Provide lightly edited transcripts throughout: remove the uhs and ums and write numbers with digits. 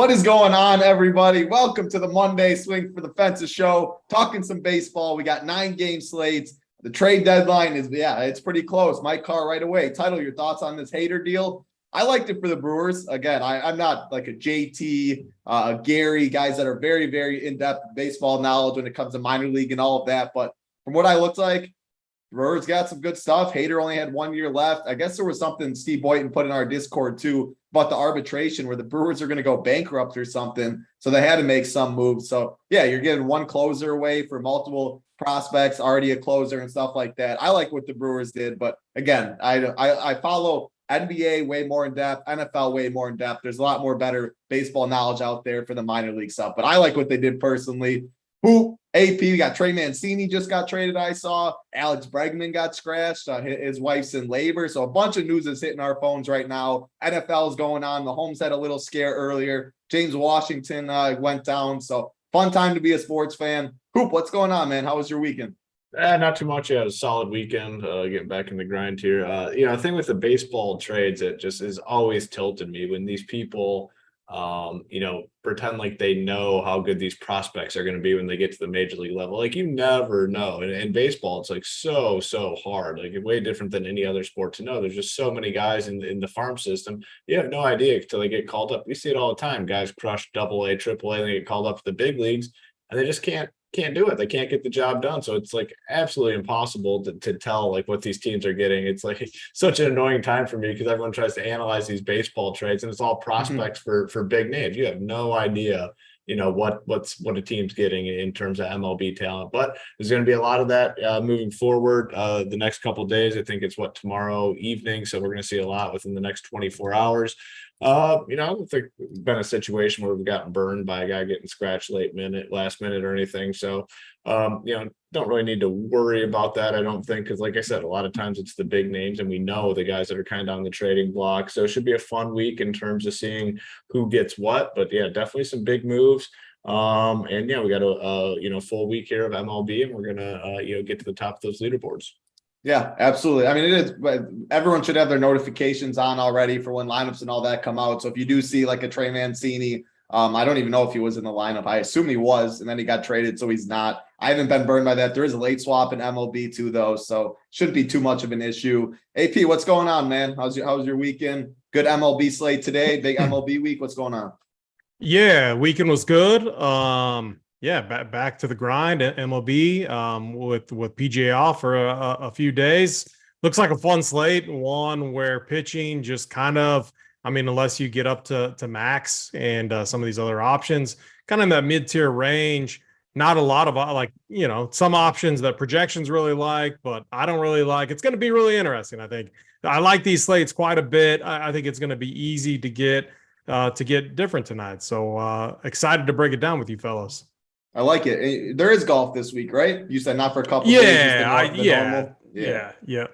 What is going on, everybody? Welcome to the Monday Swing for the Fences show. Talking some baseball. We got 9-game slates. The trade deadline is, it's pretty close. Mike Carr right away. Title, your thoughts on this Hader deal? I liked it for the Brewers. Again, I'm not like a JT, Gary, guys that are very, very in-depth baseball knowledge when it comes to minor league and all of that. But from what I looked like, Brewers got some good stuff. Hader only had 1 year left. I guess there was something Steve Boynton put in our Discord too about the arbitration where the Brewers are going to go bankrupt or something. So they had to make some moves. So yeah, you're getting one closer away for multiple prospects, already a closer and stuff like that. I like what the Brewers did, but again, I follow NBA way more in depth, NFL way more in depth. There's a lot more better baseball knowledge out there for the minor league stuff, but I like what they did personally. AP, we got Trey Mancini just got traded, I saw. Alex Bregman got scratched. His wife's in labor. So a bunch of news is hitting our phones right now. NFL is going on. The Holmes had a little scare earlier. James Washington went down. So fun time to be a sports fan. Hoop, what's going on, man? How was your weekend? Not too much. Yeah, a solid weekend. Getting back in the grind here. The thing with the baseball trades, it just is always tilted me when these people pretend like they know how good these prospects are going to be when they get to the major league level. Like, you never know. And in baseball, it's like so hard, like way different than any other sport to know. There's just so many guys in the farm system. You have no idea until they get called up. We see it all the time. Guys crush AA, AAA, and they get called up to the big leagues, and they just can't do it. They can't get the job done. So it's like absolutely impossible to tell like what these teams are getting. It's like such an annoying time for me because everyone tries to analyze these baseball trades and it's all prospects for big names. You have no idea, what a team's getting in terms of MLB talent. But there's going to be a lot of that moving forward the next couple of days. I think it's tomorrow evening. So we're going to see a lot within the next 24 hours. I don't think it's been a situation where we've gotten burned by a guy getting scratched last minute or anything. So, don't really need to worry about that, I don't think, because like I said, a lot of times it's the big names and we know the guys that are kind of on the trading block. So it should be a fun week in terms of seeing who gets what. But yeah, definitely some big moves. We got a full week here of MLB, and we're gonna get to the top of those leaderboards. Yeah, absolutely. I mean, it is, but everyone should have their notifications on already for when lineups and all that come out. So if you do see like a Trey Mancini, I don't even know if he was in the lineup. I assume he was, and then he got traded, so he's not. I haven't been burned by that. There is a late swap in MLB too, though, so shouldn't be too much of an issue. AP, what's going on, man? How's your weekend? Good MLB slate today. Big MLB week. What's going on? Yeah, weekend was good. Back to the grind at MLB with PGA off for a few days. Looks like a fun slate, one where pitching just kind of, unless you get up to max and some of these other options, kind of in that mid-tier range. Not a lot of some options that projections really like, but I don't really like. It's going to be really interesting. I think I like these slates quite a bit. I think it's going to be easy to get different tonight. So excited to break it down with you fellas. I like it. There is golf this week, right? You said not for a couple days. Normal. Yeah.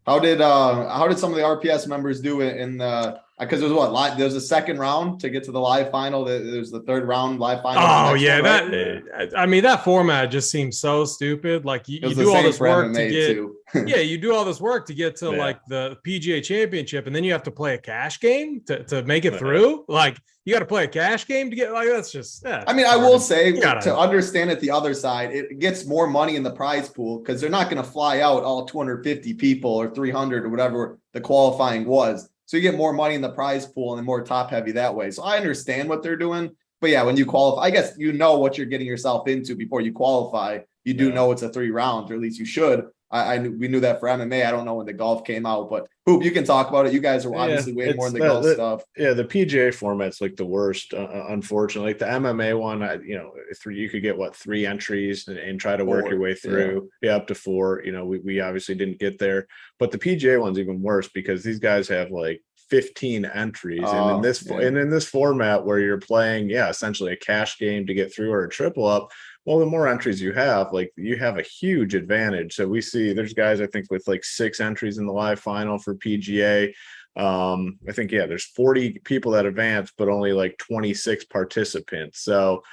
How did some of the RPS members do it in the? Because there's a second round to get to the live final. There's the third round live final. Oh yeah, that format just seems so stupid. Like you do all this work to get, you do all this work to get to like the PGA Championship, and then you have to play a cash game to make it through. Like you got to play a cash game to get that's just. I will say to understand it the other side, it gets more money in the prize pool because they're not going to fly out all 250 people or 300 or whatever the qualifying was. So you get more money in the prize pool and more top heavy that way. So I understand what they're doing. But yeah, when you qualify, I guess you know what you're getting yourself into before you qualify. You do know it's a 3 rounds, or at least you should. We knew that for MMA. I don't know when the golf came out, but Hoop, you can talk about it. You guys are obviously way more in the golf stuff. Yeah, the PGA format's like the worst, unfortunately. Like the MMA one, you could get 3 entries and try to work your way through. Yeah, up to 4. We obviously didn't get there, but the PGA one's even worse because these guys have like 15 entries, and in this format where you're playing, essentially a cash game to get through or a triple up. Well, the more entries you have, like you have a huge advantage. So we see there's guys, I think, with like 6 entries in the live final for PGA. I think, there's 40 people that advance, but only like 26 participants. So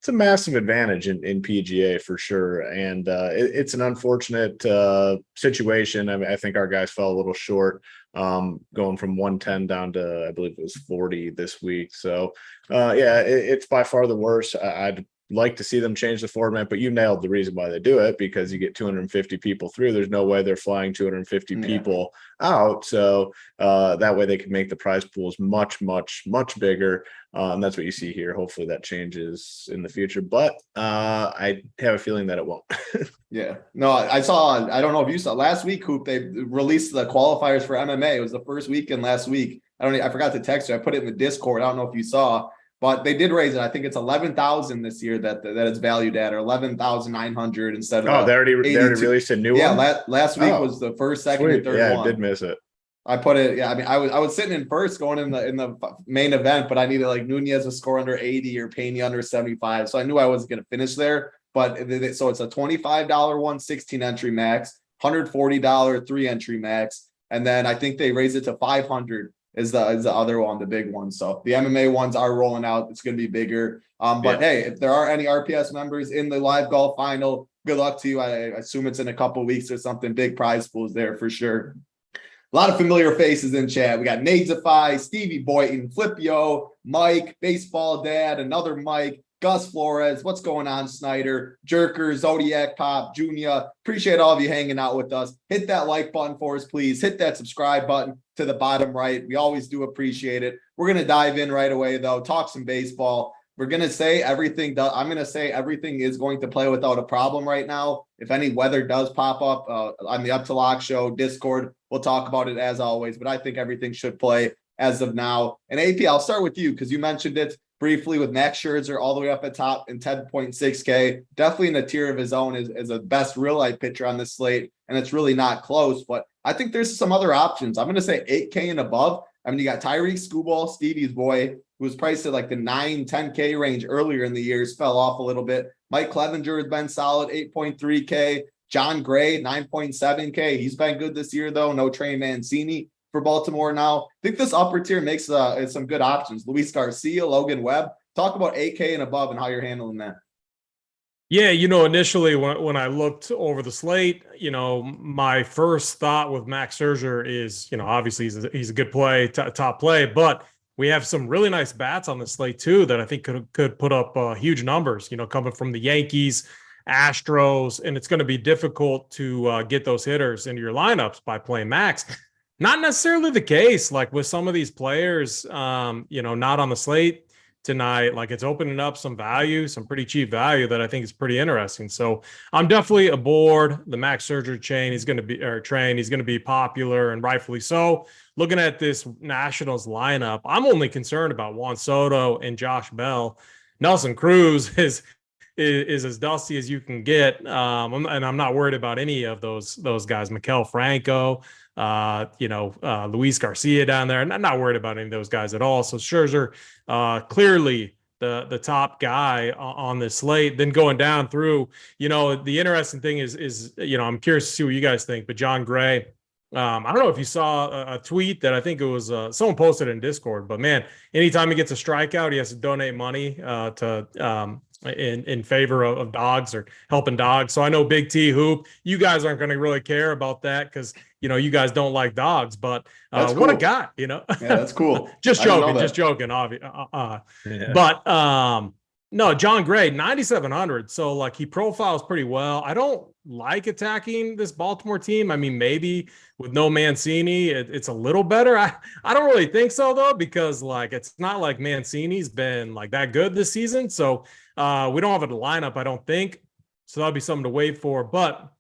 it's a massive advantage in PGA for sure. And it's an unfortunate situation. I mean, I think our guys fell a little short, going from 110 down to, I believe it was 40 this week. So yeah, it's by far the worst. I'd like to see them change the format, but you nailed the reason why they do it, because you get 250 people through. There's no way they're flying 250 people out. So that way they can make the prize pools much, much, much bigger. And that's what you see here. Hopefully that changes in the future, but I have a feeling that it won't. Yeah, no, I saw, I don't know if you saw last week, Hoop, they released the qualifiers for MMA. It was the first weekend last week. I forgot to text you. I put it in the Discord. I don't know if you saw, but they did raise it. I think it's 11,000 this year that it's valued at, or 11,900 instead of. Oh, they already released a new one. Yeah, last week was the first, second, and third one. I did miss it. I put it. Yeah, I mean, I was sitting in first, going in the main event, but I needed like Nunez to score under 80 or Pena under 75, so I knew I wasn't going to finish there. But so it's a $25 one, 16 entry max, $140 3 entry max, and then I think they raised it to 500 is the other one, the big one. So the MMA ones are rolling out. It's going to be bigger. But hey, if there are any RPS members in the live golf final, good luck to you. I assume it's in a couple of weeks or something. Big prize pools there for sure. A lot of familiar faces in chat. We got Nadesify, Stevie Boyton, Flipio, Mike, Baseball Dad, another Mike, Gus Flores. What's going on, Snyder, Jerker, Zodiac Pop, Junior. Appreciate all of you hanging out with us. Hit that like button for us, please. Hit that subscribe button to the bottom right. We always do appreciate it. We're going to dive in right away, though. Talk some baseball. We're going to say everything. I'm going to say everything is going to play without a problem right now. If any weather does pop up on the Up to Lock show, Discord, we'll talk about it as always. But I think everything should play as of now. And AP, I'll start with you because you mentioned it briefly with Max Scherzer all the way up at top in 10.6K. Definitely in a tier of his own as a best real-life pitcher on this slate. And it's really not close. But I think there's some other options. I'm going to say 8K and above. I mean, you got Tyreek Skubal, Stevie's boy, who was priced at like the 9-10K range earlier in the years, fell off a little bit. Mike Clevenger has been solid, 8.3K. John Gray, 9.7K. He's been good this year, though. No Trey Mancini for Baltimore now. I think this upper tier makes some good options. Luis Garcia, Logan Webb. Talk about 8K and above and how you're handling that. Yeah, initially when I looked over the slate, my first thought with Max Scherzer is, obviously he's a good play, top play, but we have some really nice bats on the slate too that I think could put up huge numbers, coming from the Yankees, Astros, and it's going to be difficult to get those hitters into your lineups by playing Max. Not necessarily the case, like with some of these players, not on the slate tonight. Like it's opening up some value, some pretty cheap value that I think is pretty interesting. So I'm definitely aboard the Max Scherzer train. He's going to be popular, and rightfully so. Looking at this Nationals lineup, I'm only concerned about Juan Soto and Josh Bell. Nelson Cruz is as dusty as you can get, and I'm not worried about any of those guys. Maikel Franco, Luis Garcia down there. I'm not worried about any of those guys at all. So Scherzer, clearly the top guy on this slate. Then going down through, the interesting thing is I'm curious to see what you guys think. But John Gray, I don't know if you saw a tweet that I think it was someone posted in Discord. But man, anytime he gets a strikeout, he has to donate money to in favor of dogs or helping dogs. So I know Big T, Hoop, you guys aren't going to really care about that because you guys don't like dogs, but what cool. A guy, Yeah, that's cool. just joking, obviously. But no, John Gray, 9,700. So like he profiles pretty well. I don't like attacking this Baltimore team. I mean, maybe with no Mancini, it's a little better. I don't really think so though, because like it's not like Mancini's been like that good this season. So we don't have a lineup, I don't think. So that'll be something to wait for. But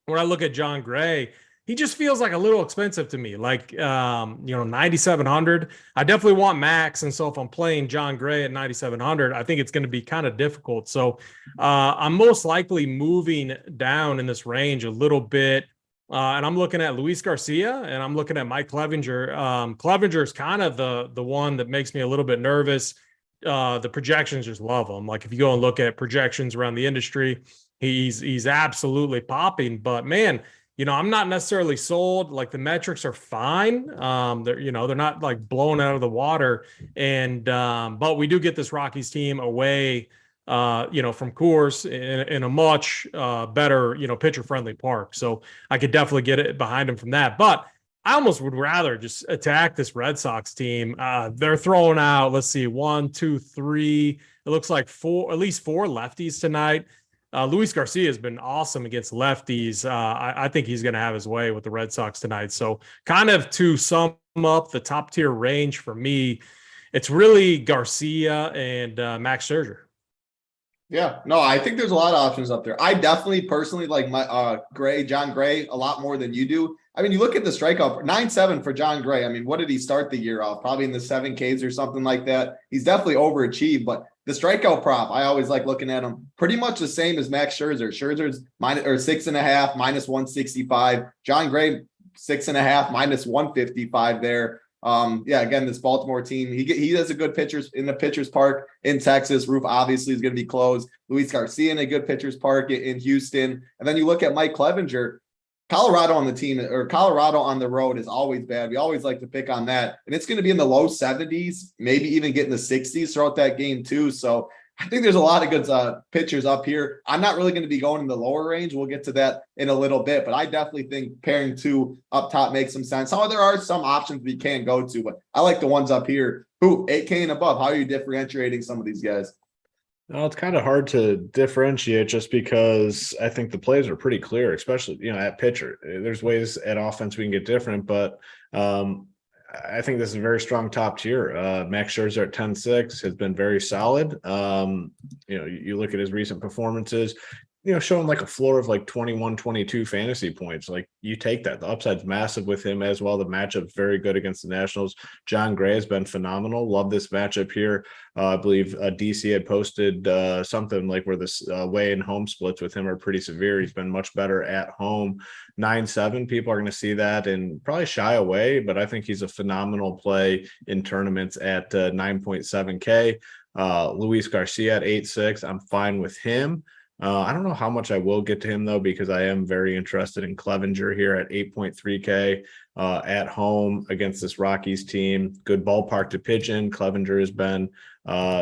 when I look at John Gray, he just feels like a little expensive to me, like, 9,700. I definitely want Max. And so if I'm playing John Gray at 9,700, I think it's going to be kind of difficult. So I'm most likely moving down in this range a little bit. And I'm looking at Luis Garcia and I'm looking at Mike Clevenger. Clevenger is kind of the one that makes me a little bit nervous. The projections just love him. Like if you go and look at projections around the industry, he's absolutely popping. But man, I'm not necessarily sold. Like the metrics are fine. They're not like blown out of the water. And but we do get this Rockies team away from Coors in a much better, pitcher friendly park. So I could definitely get it behind him from that. But I almost would rather just attack this Red Sox team. They're throwing out, let's see, 1, 2, 3. It looks like at least four lefties tonight. Luis Garcia has been awesome against lefties. I think he's going to have his way with the Red Sox tonight. So kind of to sum up the top tier range for me, it's really Garcia and Max Scherzer. Yeah, no, I think there's a lot of options up there. I definitely personally like my John Gray a lot more than you do. I mean, you look at the strikeout, 9.7 for John Gray. I mean, what did he start the year off? Probably in the 7Ks or something like that. He's definitely overachieved, but the strikeout prop, I always like looking at him pretty much the same as Max Scherzer. Scherzer's -6.5, -165. John Gray, 6.5, -155 there. Again, this Baltimore team, he has a good pitchers in the pitcher's park in Texas. Roof obviously is going to be closed. Luis Garcia in a good pitcher's park in Houston. And then you look at Mike Clevinger. Colorado on the team or Colorado on the road is always bad. We always like to pick on that. And it's going to be in the low 70s, maybe even get in the 60s throughout that game too. So I think there's a lot of good pitchers up here. I'm not really going to be going in the lower range. We'll get to that in a little bit, but I definitely think pairing two up top makes some sense. There are some options we can go to, but I like the ones up here. 8K and above. How are you differentiating some of these guys? Well, it's kind of hard to differentiate just because I think the plays are pretty clear, especially, at pitcher. There's ways at offense we can get different, but I think this is a very strong top tier. Max Scherzer at 10.6 has been very solid. You look at his recent performances, showing like a floor of like 21, 22 fantasy points. Like you take that. The upside's massive with him as well. The matchup's very good against the Nationals. John Gray has been phenomenal. Love this matchup here. I believe DC had posted something like where this away and home splits with him are pretty severe. He's been much better at home. 9.7, people are going to see that and probably shy away, but I think he's a phenomenal play in tournaments at 9.7K. Luis Garcia at 8.6. I'm fine with him. I don't know how much I will get to him, though, because I am very interested in Clevinger here at 8.3K at home against this Rockies team. Good ballpark to pitch in. Clevinger has been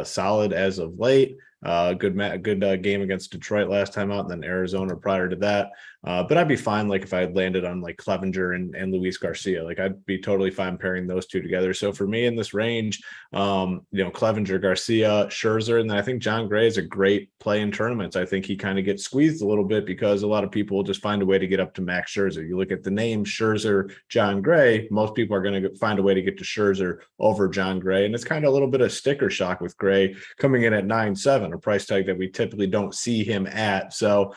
solid as of late. Good game against Detroit last time out, and then Arizona prior to that. But I'd be fine, like if I had landed on like Clevinger and Luis Garcia, like I'd be totally fine pairing those two together. So for me in this range, Clevinger, Garcia, Scherzer, and then I think John Gray is a great play in tournaments. I think he kind of gets squeezed a little bit because a lot of people will just find a way to get up to Max Scherzer. You look at the name Scherzer, John Gray, most people are going to find a way to get to Scherzer over John Gray. And it's kind of a little bit of sticker shock with Gray coming in at 9.7, a price tag that we typically don't see him at. So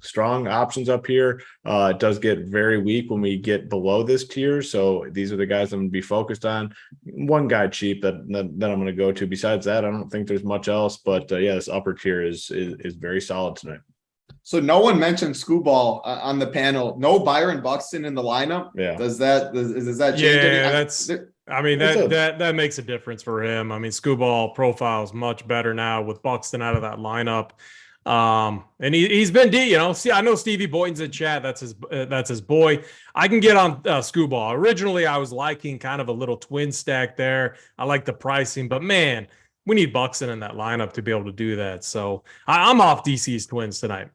strong options up here. It does get very weak when we get below this tier. So these are the guys I'm going to be focused on. One guy cheap that I'm going to go to. Besides that, I don't think there's much else. But this upper tier is very solid tonight. So no one mentioned Scooball on the panel. No Byron Buxton in the lineup. Yeah. Does that change? Yeah, that makes a difference for him. I mean, Scooball profile is much better now with Buxton out of that lineup. And he's been I know Stevie Boynton's in chat. That's his boy. I can get on Scooball. Originally, I was liking kind of a little twin stack there. I like the pricing, but man, we need Buxton in that lineup to be able to do that. So I'm off DC's Twins tonight.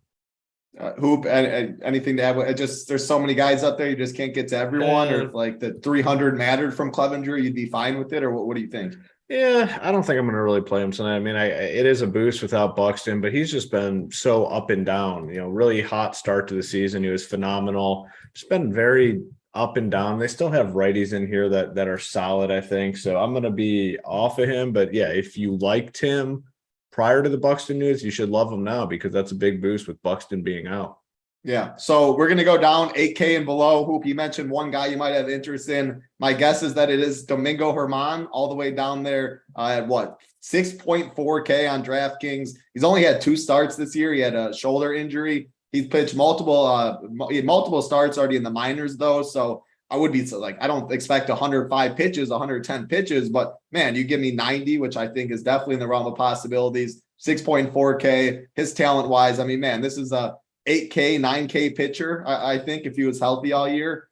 Hoop, anything to add? There's so many guys out there, you just can't get to everyone. Or if like the 300 mattered from Clevinger, you'd be fine with it, or what do you think? Yeah, I don't think I'm going to really play him tonight. I mean, it is a boost without Buxton, but he's just been so up and down. Really hot start to the season. He was phenomenal. Just been very up and down. They still have righties in here that are solid, I think. So I'm going to be off of him. But yeah, if you liked him prior to the Buxton news, you should love him now because that's a big boost with Buxton being out. Yeah. So we're going to go down 8K and below. Hoop, you mentioned one guy you might have interest in. My guess is that it is Domingo Germán all the way down there at 6.4K on DraftKings. He's only had 2 starts this year. He had a shoulder injury. He's pitched multiple starts already in the minors though. So I would be I don't expect 105 pitches, 110 pitches, but man, you give me 90, which I think is definitely in the realm of possibilities. 6.4K, his talent wise. I mean, man, this is a 8K, 9K pitcher. I think if he was healthy all year,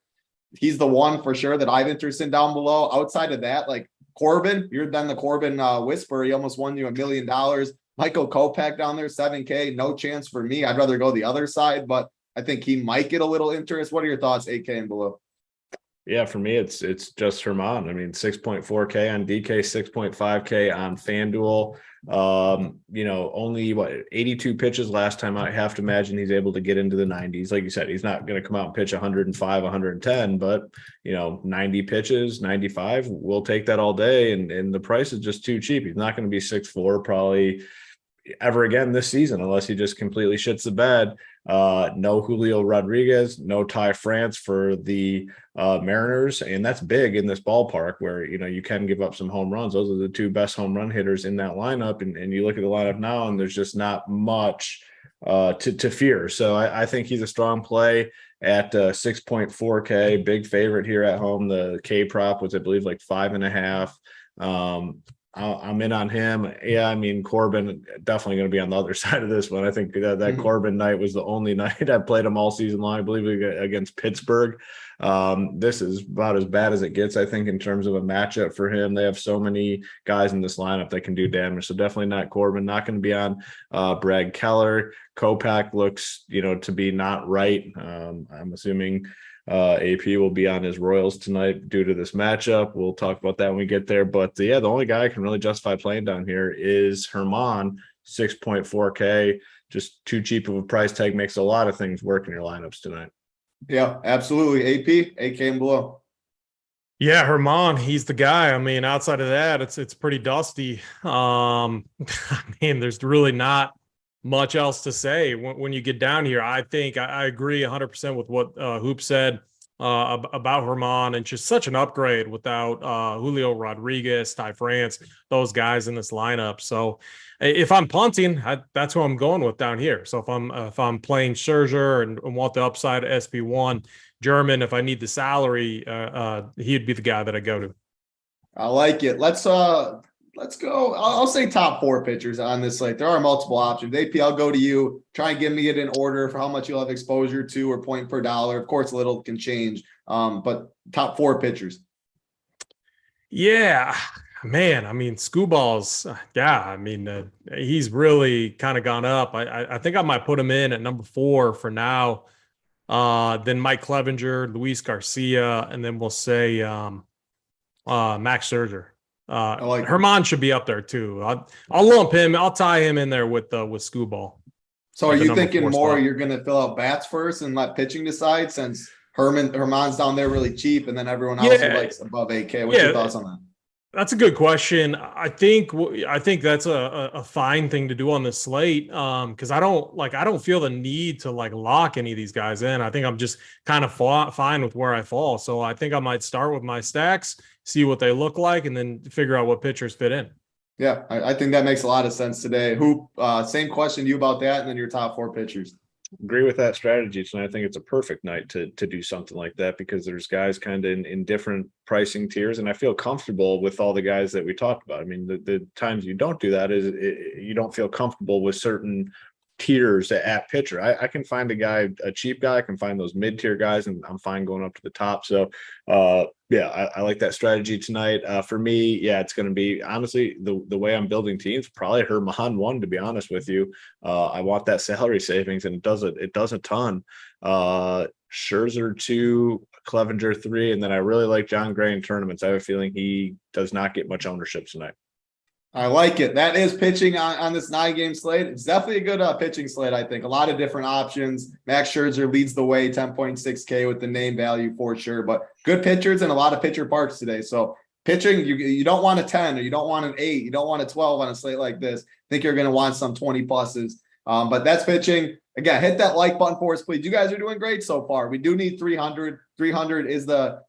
he's the one for sure that I've interested in down below. Outside of that, like Corbin, you're then the Corbin whisperer. He almost won you $1 million. Michael Kopech down there, 7K, no chance for me. I'd rather go the other side, but I think he might get a little interest. What are your thoughts, 8K and below? Yeah, for me, it's just Herman. I mean, 6.4K on DK, 6.5K on FanDuel. Only 82 pitches last time. I have to imagine he's able to get into the 90s. Like you said, he's not going to come out and pitch 105, 110, but 90 pitches, 95, we'll take that all day. And the price is just too cheap. He's not going to be 6'4" probably ever again this season, unless he just completely shits the bed. No Julio Rodriguez, no Ty France for the Mariners, and that's big in this ballpark where you can give up some home runs. Those are the two best home run hitters in that lineup, and you look at the lineup now, and there's just not much to fear. So I think he's a strong play at 6.4K, big favorite here at home. The K prop was, I believe, like 5.5. I'm in on him. Yeah, I mean, Corbin definitely going to be on the other side of this one. I think that Corbin night was the only night I played him all season long, I believe, against Pittsburgh. This is about as bad as it gets, I think, in terms of a matchup for him. They have so many guys in this lineup that can do damage. So definitely not Corbin. Not going to be on Brad Keller. Kopech looks, to be not right. I'm assuming AP will be on his Royals tonight due to this matchup. We'll talk about that when we get there. But the only guy I can really justify playing down here is Herman, 6.4K. Just too cheap of a price tag, makes a lot of things work in your lineups tonight. Yeah, absolutely. AP, 8K and below. Yeah, Herman, he's the guy. I mean, outside of that, it's pretty dusty. I mean, there's really not much else to say when you get down here. I think I agree 100% with what Hoop said about Herman, and just such an upgrade without Julio Rodriguez, Ty France, those guys in this lineup. So if I'm punting, that's who I'm going with down here. So if I'm playing Scherzer and want the upside of SP1, German, if I need the salary, he'd be the guy that I go to. I like it. Let's go. I'll say top 4 pitchers on this slate. There are multiple options. AP, I'll go to you. Try and give me it in order for how much you'll have exposure to or point per dollar. Of course, a little can change, but top 4 pitchers. Yeah, man. I mean, Skubals. Yeah, I mean, he's really kind of gone up. I think I might put him in at number 4 for now. Then Mike Clevenger, Luis Garcia, and then we'll say Max Scherzer. Like Herman should be up there too. I'll lump him. I'll tie him in there with Skubal. So are you thinking more you're going to fill out bats first and let pitching decide, since Herman's down there really cheap, and then everyone else likes above 8K? What's your thoughts on that? That's a good question. I think that's a fine thing to do on the slate, because I don't feel the need to lock any of these guys in. I think I'm just kind of fine with where I fall. So I think I might start with my stacks, see what they look like, and then figure out what pitchers fit in. Yeah, I think that makes a lot of sense today. Hoop, same question to you about that, and then your top 4 pitchers. Agree with that strategy. So I think it's a perfect night to do something like that, because there's guys kind of in different pricing tiers, and I feel comfortable with all the guys that we talked about. I mean, the times you don't do that is you don't feel comfortable with certain tiers at pitcher. I can find a cheap guy. I can find those mid-tier guys, and I'm fine going up to the top. So I like that strategy tonight. For me, it's going to be, honestly, the way I'm building teams, probably Herman 1, to be honest with you. I want that salary savings, and it does a ton. Scherzer 2, Clevenger 3, and then I really like John Gray in tournaments. I have a feeling he does not get much ownership tonight. I like it. That is pitching on this 9-game slate. It's definitely a good pitching slate, I think. A lot of different options. Max Scherzer leads the way, 10.6K with the name value for sure. But good pitchers and a lot of pitcher parks today. So pitching, you don't want a 10, or you don't want an 8. You don't want a 12 on a slate like this. I think you're going to want some 20 pluses. But that's pitching. Again, hit that like button for us, please. You guys are doing great so far. We do need 300. 300 is the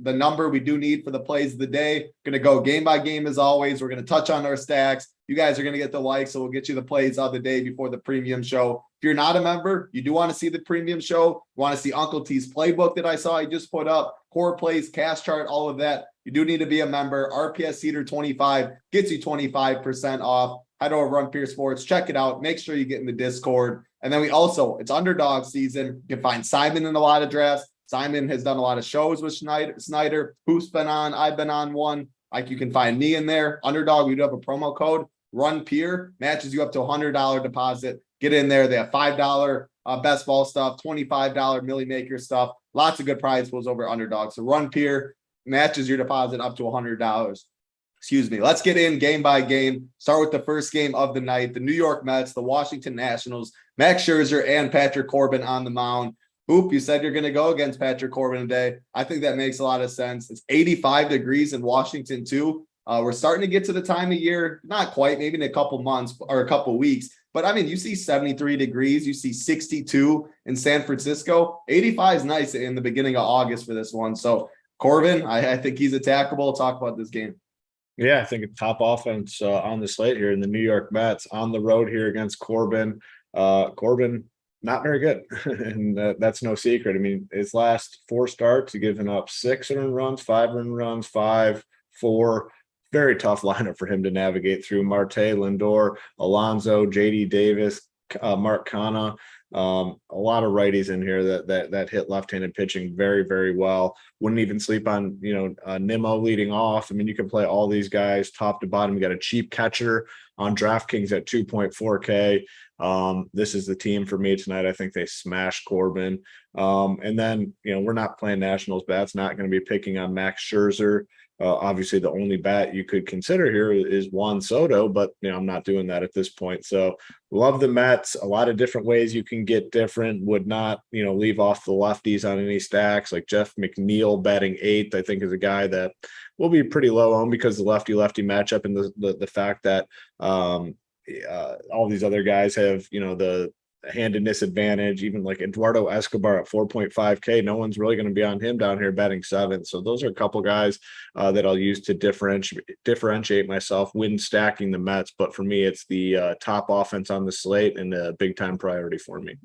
number we do need for the plays of the day. Going to go game by game as always. We're going to touch on our stacks. You guys are going to get the likes, so we'll get you the plays of the day before the premium show. If you're not a member, you do want to see the premium show. You want to see Uncle T's playbook that I saw I just put up, core plays, cash chart, all of that. You do need to be a member. RPS Cedar 25 gets you 25% off. Head over Run Pure Sports, check it out. Make sure you get in the Discord. And then it's underdog season. You can find Simon in a lot of drafts. Simon has done a lot of shows with Snyder. Hoop's been on. I've been on one. You can find me in there. Underdog, we do have a promo code. Run Pier matches you up to $100 deposit. Get in there. They have $5 best ball stuff, $25 Millie Maker stuff. Lots of good prize pools over underdog. So Run Pier matches your deposit up to $100. Excuse me. Let's get in game by game. Start with the first game of the night. The New York Mets, the Washington Nationals, Max Scherzer and Patrick Corbin on the mound. Hoop, you said you're going to go against Patrick Corbin today. I think that makes a lot of sense. It's 85 degrees in Washington too. We're starting to get to the time of year, not quite, maybe in a couple months or a couple weeks. But I mean, you see 73 degrees, you see 62 in San Francisco. 85 is nice in the beginning of August for this one. So Corbin, I think he's attackable. Talk about this game. Yeah, I think a top offense on the slate here in the New York Mets on the road here against Corbin. Corbin, not very good, and that's no secret. I mean, his last 4 starts, he's given up 6 earned runs, 5 earned runs, 5, 4. Very tough lineup for him to navigate through. Marte, Lindor, Alonso, JD Davis, Mark Canha. A lot of righties in here that hit left-handed pitching very, very well. Wouldn't even sleep on, Nimmo leading off. I mean, you can play all these guys top to bottom. You got a cheap catcher on DraftKings at 2.4K. This is the team for me tonight. I think they smash Corbin. And then, we're not playing Nationals bats, not going to be picking on Max Scherzer. Obviously, the only bat you could consider here is Juan Soto, but I'm not doing that at this point. So love the Mets. A lot of different ways you can get different. Would not, leave off the lefties on any stacks. Like Jeff McNeil batting 8th, I think is a guy that will be pretty low on because the lefty-lefty matchup and the fact that all these other guys have, the handedness advantage. Even like Eduardo Escobar at 4.5K, no one's really going to be on him down here batting 7th. So those are a couple guys that I'll use to differentiate myself when stacking the Mets. But for me, it's the top offense on the slate and a big time priority for me.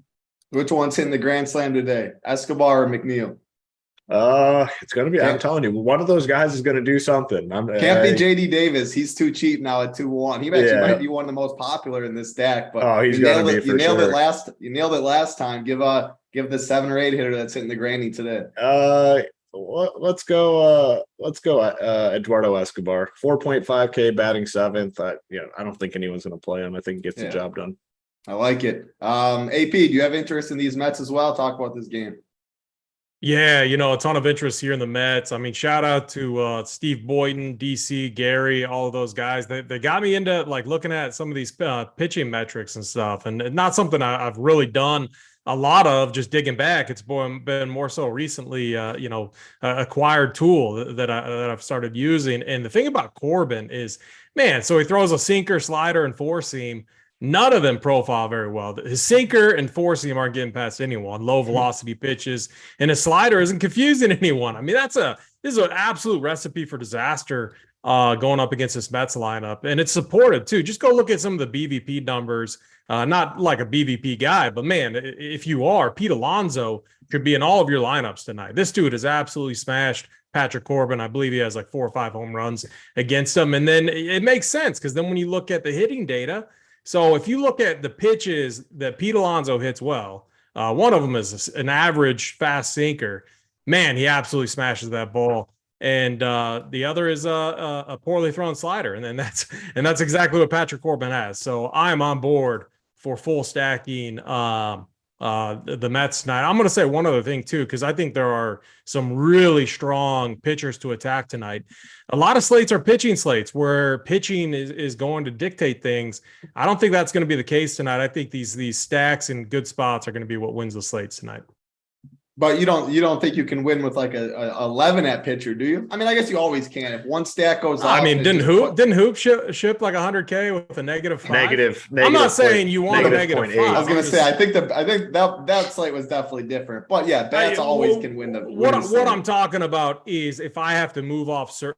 Which one's hitting the grand slam today, Escobar or McNeil? It's going to be, I'm telling you, one of those guys is going to do something. Can't be JD Davis. He's too cheap now at 2-1. He actually might be one of the most popular in this stack, but he's going to be for nailed sure. You nailed it last time. Give the 7 or 8 hitter that's hitting the granny today. Let's go Eduardo Escobar, 4.5K batting 7th. I don't think anyone's going to play him. I think he gets the job done. I like it. AP, do you have interest in these Mets as well? Talk about this game. Yeah, a ton of interest here in the Mets. I mean, shout out to Steve Boynton, DC, Gary, all of those guys. They got me into looking at some of these pitching metrics and stuff, and not something I've really done a lot of, just digging back. It's been more so recently, acquired tool that I've started using. And the thing about Corbin is, man, so he throws a sinker, slider, and 4-seam. None of them profile very well. His sinker and 4-seam aren't getting past anyone. Low velocity pitches, and his slider isn't confusing anyone. I mean, this is an absolute recipe for disaster going up against this Mets lineup, and it's supported too. Just go look at some of the BVP numbers. Not like a BVP guy, but man, if you are, Pete Alonso could be in all of your lineups tonight. This dude has absolutely smashed Patrick Corbin. I believe he has 4 or 5 home runs against him, and then it makes sense because then when you look at the hitting data. So if you look at the pitches that Pete Alonso hits well, one of them is an average fast sinker. Man, he absolutely smashes that ball. And the other is a poorly thrown slider. And that's exactly what Patrick Corbin has. So I am on board for full stacking the Mets tonight. I'm going to say one other thing too, because I think there are some really strong pitchers to attack tonight. A lot of slates are pitching slates where pitching is going to dictate things. I don't think that's going to be the case tonight. I think these stacks in good spots are going to be what wins the slates tonight. But you don't think you can win with a 11 at pitcher, do you? I mean, I guess you always can. If one stack goes off. I mean, didn't Hoop ship like 100K with a -5? Negative. I'm not saying you want a -5. I was gonna say I think that slate was definitely different. But yeah, bats always can win the. What I'm talking about is if I have to move off certain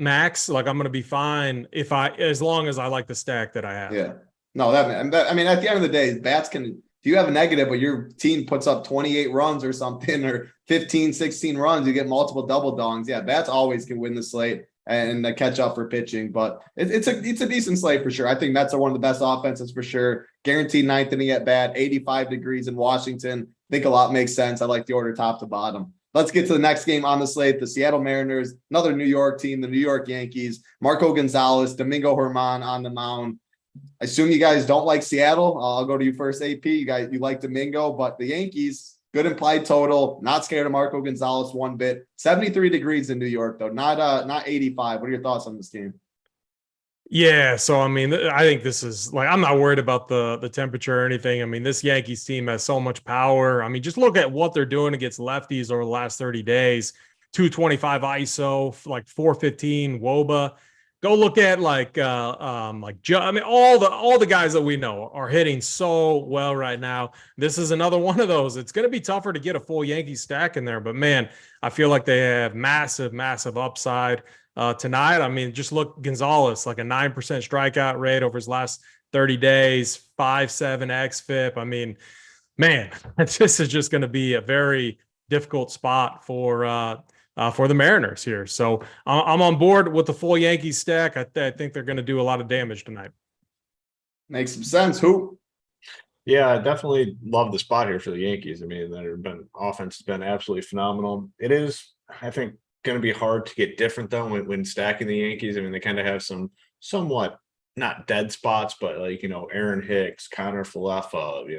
max, I'm going to be fine as long as I like the stack that I have. Yeah. No, that I mean, at the end of the day, bats can. If you have a negative, but your team puts up 28 runs or something, or 15, 16 runs, you get multiple double dongs. Yeah, bats always can win the slate and catch up for pitching. But it's a decent slate for sure. I think Mets are one of the best offenses for sure. Guaranteed 9th inning at bat, 85 degrees in Washington. I think a lot makes sense. I like the order top to bottom. Let's get to the next game on the slate. The Seattle Mariners, another New York team, the New York Yankees, Marco Gonzalez, Domingo Germán on the mound. I assume you guys don't like Seattle. I'll go to you first, AP. You like Domingo, but the Yankees, good implied total. Not scared of Marco Gonzalez one bit. 73 degrees in New York, though, not 85. What are your thoughts on this game? Yeah, so I mean, I think this is like, I'm not worried about the temperature or anything. I mean, this Yankees team has so much power. I mean, just look at what they're doing against lefties over the last 30 days. 225 ISO, like 415 WOBA. Go look at I mean, all the guys that we know are hitting so well right now. This is another one of those. It's going to be tougher to get a full Yankee stack in there, but man, I feel like they have massive upside tonight. I mean, just look, Gonzalez, like a 9% strikeout rate over his last 30 days, 5.7 xFIP. I mean, man, this is just going to be a very difficult spot for the Mariners here. So I'm on board with the full Yankees stack. I think they're going to do a lot of damage tonight. Makes some sense. Who? Yeah, I definitely love the spot here for the Yankees. I mean, offense has been absolutely phenomenal. It is, I think, going to be hard to get different though when stacking the Yankees. I mean, they kind of have some somewhat not dead spots, but like, Aaron Hicks, Connor Falefa,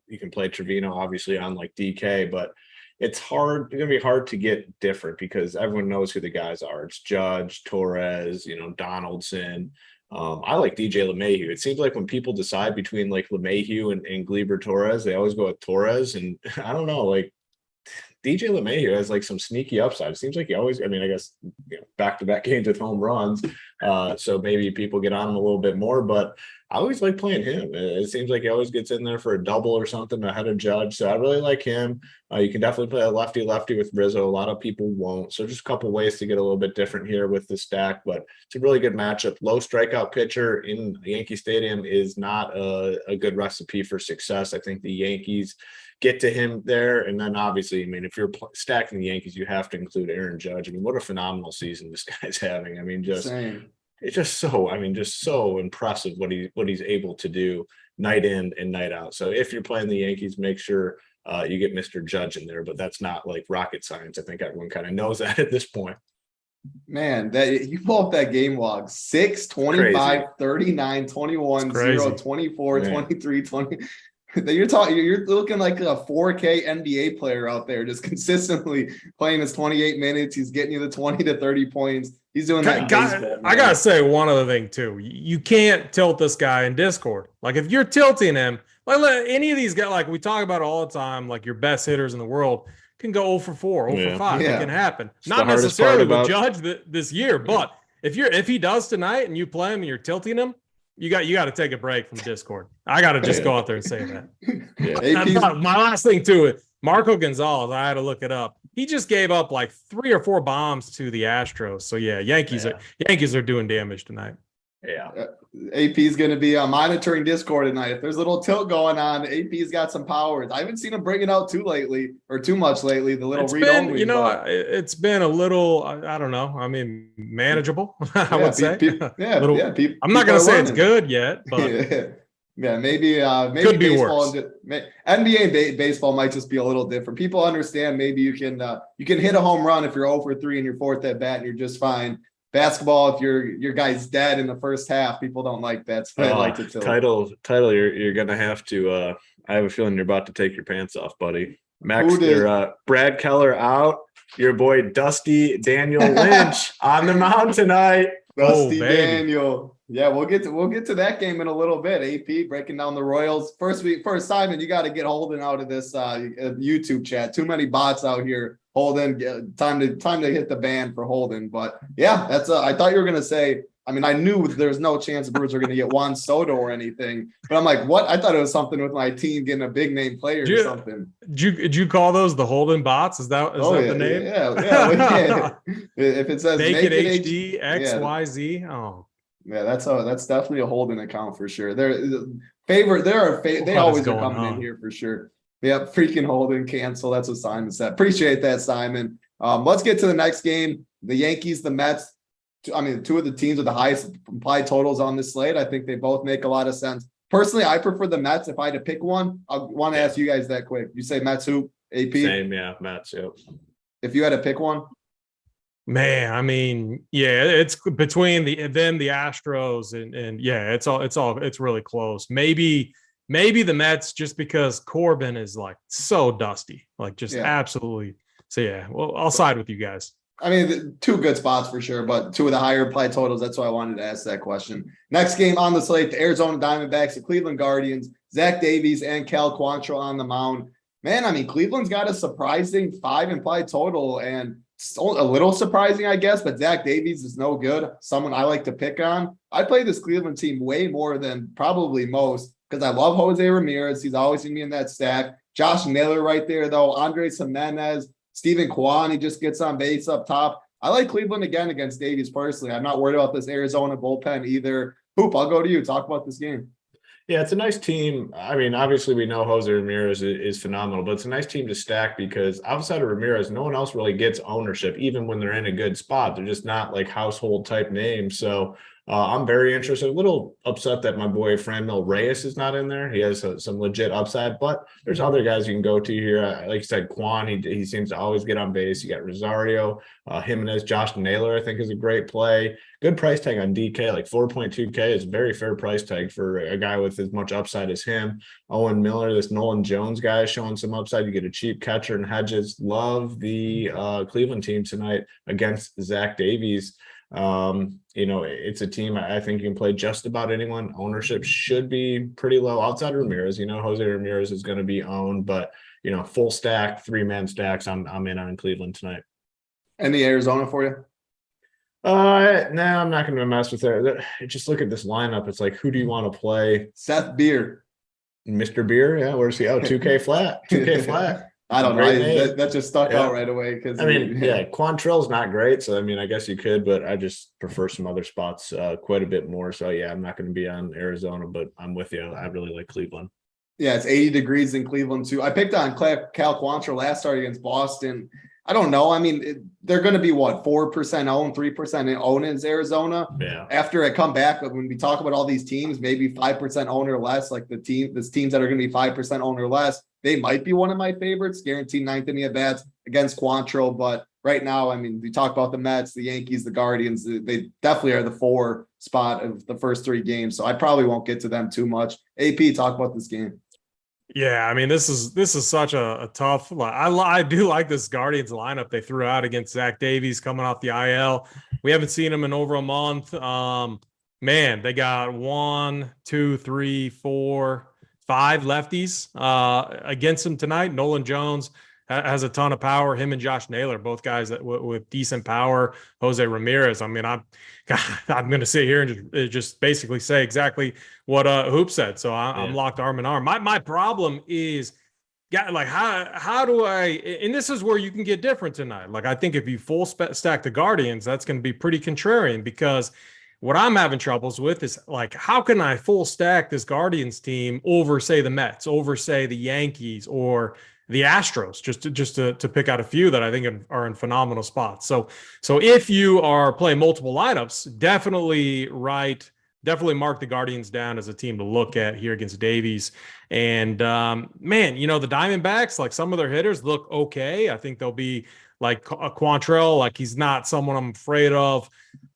you can play Trevino obviously on like DK, but it's going to be hard to get different because everyone knows who the guys are. It's Judge, Torres, Donaldson. I like DJ LeMahieu. It seems like when people decide between like LeMahieu and Gleyber Torres, they always go with Torres. And I don't know, like DJ LeMahieu has like some sneaky upside. It seems like he always, I mean, I guess, back-to-back games with home runs. So maybe people get on him a little bit more, but I always like playing him. It seems like he always gets in there for a double or something ahead of Judge. So I really like him. You can definitely play a lefty with Rizzo. A lot of people won't. So just a couple ways to get a little bit different here with the stack, but it's a really good matchup. Low strikeout pitcher in Yankee Stadium is not a good recipe for success. I think the Yankees get to him there. And then obviously, I mean, if you're stacking the Yankees, you have to include Aaron Judge. I mean, what a phenomenal season this guy's having. I mean, it's just so impressive what he's able to do night in and night out. So if you're playing the Yankees, make sure you get Mr. Judge in there, but that's not like rocket science. I think everyone kind of knows that at this point. Man, that you pull up that game log 6, 25, 39, 21, 0, 24, 23, 20. You're looking like a 4K NBA player out there, just consistently playing his 28 minutes. He's getting you the 20 to 30 points. He's doing that. I gotta say one other thing too. You can't tilt this guy in Discord. Like if you're tilting him, like any of these guys, like we talk about all the time, like your best hitters in the world can go 0 for 4, 0 for 5. It can happen. It's not necessarily with Judge this year, but if he does tonight and you play him and you're tilting him, you got to take a break from Discord. I got to just go out there and say that. My last thing to it, Marco Gonzalez, I had to look it up. He just gave up like 3 or 4 bombs to the Astros. So yeah, Yankees are doing damage tonight. Yeah. AP is going to be monitoring Discord tonight. If there's a little tilt going on, AP's got some powers. I haven't seen him bring it out too much lately. The little read only. It's been a little, I don't know. I mean, manageable, I would say. I'm not going to say it's good yet, but maybe could be baseball, worse. NBA and baseball might just be a little different. People understand maybe you can hit a home run if you're 0 for 3 in your 4th at bat and you're just fine. Basketball, if your guy's dead in the first half, people don't like that. So I like to tilt. Title, you're gonna have to. I have a feeling you're about to take your pants off, buddy. Max, Brad Keller out. Your boy Dusty Daniel Lynch on the mound tonight. Dusty Daniel. Yeah, we'll get to that game in a little bit. AP breaking down the Royals. First, Simon, you got to get Holden out of this YouTube chat. Too many bots out here. Holden, time to hit the ban for Holden. But yeah, that's I thought you were gonna say. I mean, I knew there's no chance the Brewers are gonna get Juan Soto or anything. But I'm like, what? I thought it was something with my team getting a big name player or something. Did you call those the Holden bots? Is that the name? Yeah. If it says Make It HD XYZ. Oh. Yeah, that's definitely a Holden account for sure. They always are coming in here for sure. Yep, freaking Holden, cancel. That's what Simon said. Appreciate that, Simon. Let's get to the next game. The Yankees, the Mets. I mean, 2 of the teams with the highest implied totals on this slate. I think they both make a lot of sense. Personally, I prefer the Mets. If I had to pick one, I want to ask you guys that quick. You say Mets who? AP? Same, yeah, Mets, yep. if you had to pick one? Man, I mean, yeah, it's between the Astros and yeah, it's really close. Maybe the Mets, just because Corbin is like so dusty, like just absolutely. So yeah, well, I'll side with you guys. I mean, two good spots for sure, but two of the higher implied totals. That's why I wanted to ask that question. Next game on the slate, the Arizona Diamondbacks, the Cleveland Guardians, Zach Davies and Cal Quantrill on the mound. Man, I mean, Cleveland's got a surprising 5 implied total, and a little surprising, I guess, but Zach Davies is no good. Someone I like to pick on. I play this Cleveland team way more than probably most because I love Jose Ramirez. He's always going to be in that stack. Josh Naylor right there, though. Andres Jimenez, Stephen Kwan, he just gets on base up top. I like Cleveland again against Davies personally. I'm not worried about this Arizona bullpen either. Hoop, I'll go to you. Talk about this game. Yeah, it's a nice team. I mean, obviously we know Jose Ramirez is phenomenal, but it's a nice team to stack because outside of Ramirez, no one else really gets ownership, even when they're in a good spot. They're just not like household type names. So I'm very interested. A little upset that my boy Franmil Reyes is not in there. He has some legit upside, but there's other guys you can go to here. Like you said, Quan, he seems to always get on base. You got Rosario, Jimenez, Josh Naylor, I think is a great play. Good price tag on DK, like 4.2K is a very fair price tag for a guy with as much upside as him. Owen Miller, this Nolan Jones guy is showing some upside. You get a cheap catcher and Hedges. Love the Cleveland team tonight against Zach Davies. It's a team I think you can play just about anyone. Ownership should be pretty low outside of Ramirez. Jose Ramirez is going to be owned, but full stack, 3-man stacks. I'm in on Cleveland tonight. Any Arizona for you? No, I'm not going to mess with it. Just look at this lineup. It's like, who do you want to play? Seth Beer. Mr. Beer? Yeah, where's he? Oh, 2K flat. 2K flat. I don't know. That just stuck out right away. Because Quantrill's not great. So, I guess you could, but I just prefer some other spots quite a bit more. So, yeah, I'm not going to be on Arizona, but I'm with you. I really like Cleveland. Yeah, it's 80 degrees in Cleveland, too. I picked on Cal Quantrill last start against Boston. I don't know. I mean, they're going to be 4% owned, 3% owned in Arizona. Yeah. After I come back, when we talk about all these teams, maybe 5% owned or less, like the teams that are going to be 5% owned or less, they might be one of my favorites, guaranteed 9th inning at bats against Quantrill. But right now, I mean, we talk about the Mets, the Yankees, the Guardians. They definitely are the 4 spot of the first 3 games. So I probably won't get to them too much. AP, talk about this game. Yeah, I mean, this is such a tough. I do like this Guardians lineup they threw out against Zach Davies coming off the IL. We haven't seen him in over a month. Man, they got 1, 2, 3, 4, 5 lefties against him tonight. Nolan Jones has a ton of power. Him and Josh Naylor, both guys that with decent power. Jose Ramirez. I mean, I'm going to sit here and just basically say exactly what Hoop said. So I'm locked arm in arm. My problem is, like, how do I? And this is where you can get different tonight. Like, I think if you full stack the Guardians, that's going to be pretty contrarian, because what I'm having troubles with is, like, how can I full stack this Guardians team over, say, the Mets, over, say, the Yankees, or the Astros, just to pick out a few that I think are in phenomenal spots. So if you are playing multiple lineups, definitely mark the Guardians down as a team to look at here against Davies. And man, the Diamondbacks, like, some of their hitters look okay. I think they'll be like a Quantrill, like, he's not someone I'm afraid of.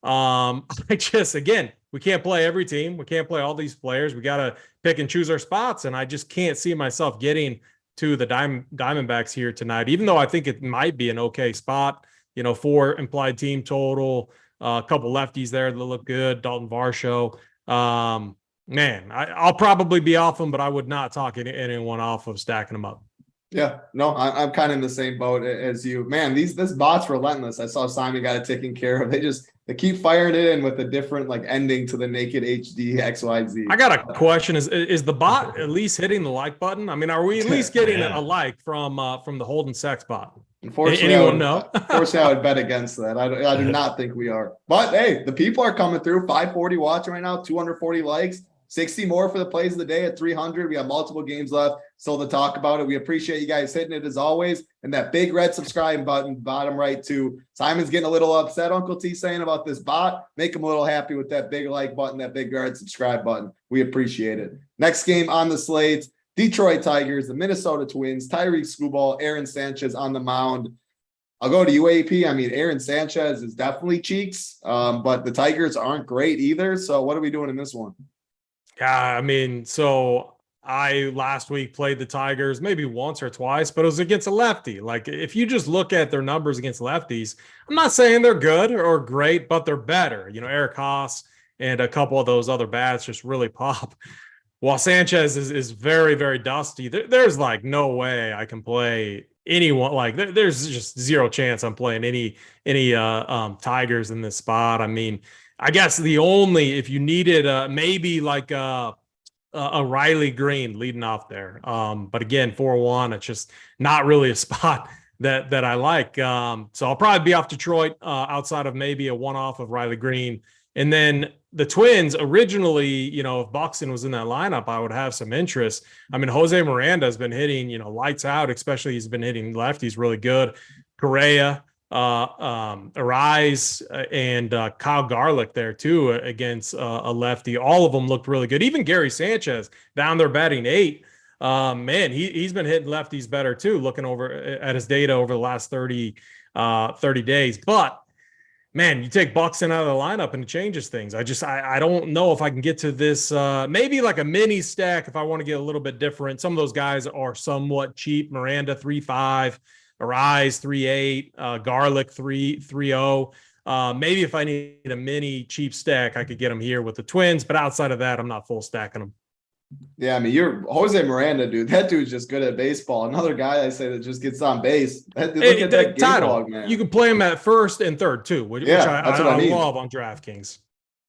Again, we can't play every team. We can't play all these players. We got to pick and choose our spots. And I just can't see myself getting to the Diamondbacks here tonight, even though I think it might be an okay spot. 4 implied team total, a couple lefties there that look good. Dalton Varsho. Man, I'll probably be off them, but I would not talk anyone off of stacking them up. Yeah, no, I'm kind of in the same boat as you. Man, this bot's relentless. I saw Simon got it taken care of. They keep firing it in with a different, like, ending to the naked HD XYZ. I got a question. Is the bot at least hitting the like button? I mean, are we at least getting a like from the Holden Sex bot? Unfortunately, anyone know? Unfortunately, I would bet against that. I do not think we are. But hey, the people are coming through. 540 watching right now, 240 likes. 60 more for the plays of the day at 300. We have multiple games left still to talk about it. We appreciate you guys hitting it as always. And that big red subscribe button, bottom right too. Simon's getting a little upset, Uncle T, saying about this bot. Make him a little happy with that big like button, that big red subscribe button. We appreciate it. Next game on the slate, Detroit Tigers, the Minnesota Twins, Tyreek Skubal, Aaron Sanchez on the mound. I'll go to UAP. I mean, Aaron Sanchez is definitely cheeks, but the Tigers aren't great either. So what are we doing in this one? Yeah, I mean, so I last week played the Tigers maybe once or twice, but it was against a lefty. Like, if you just look at their numbers against lefties, I'm not saying they're good or great, but they're better. Eric Haas and a couple of those other bats just really pop. While Sanchez is very, very dusty, there's like no way I can play anyone. Like, there's just zero chance I'm playing any Tigers in this spot. I mean, I guess the only, if you needed maybe like a Riley Green leading off there. But again, 4-1, it's just not really a spot that I like. So I'll probably be off Detroit outside of maybe a one-off of Riley Green. And then the Twins originally, if Buxton was in that lineup, I would have some interest. I mean, Jose Miranda has been hitting, lights out, especially he's been hitting lefties really good. Correa, Arise, and Kyle Garlick there too against a lefty. All of them looked really good. Even Gary Sanchez down there batting 8. Man, he's been hitting lefties better too, looking over at his data over the last 30 days. But man, you take Buxton out of the lineup and it changes things. I don't know if I can get to this, maybe like a mini stack if I want to get a little bit different. Some of those guys are somewhat cheap. Miranda 3.5, Arise 3.8, Garlic 3.0. Maybe if I need a mini cheap stack, I could get them here with the Twins. But outside of that, I'm not full stacking them. Yeah, I mean, you're Jose Miranda, dude. That dude's just good at baseball. Another guy I say that just gets on base. Look at that title, dog, man. You can play him at first and third too, which I mean. Love on DraftKings.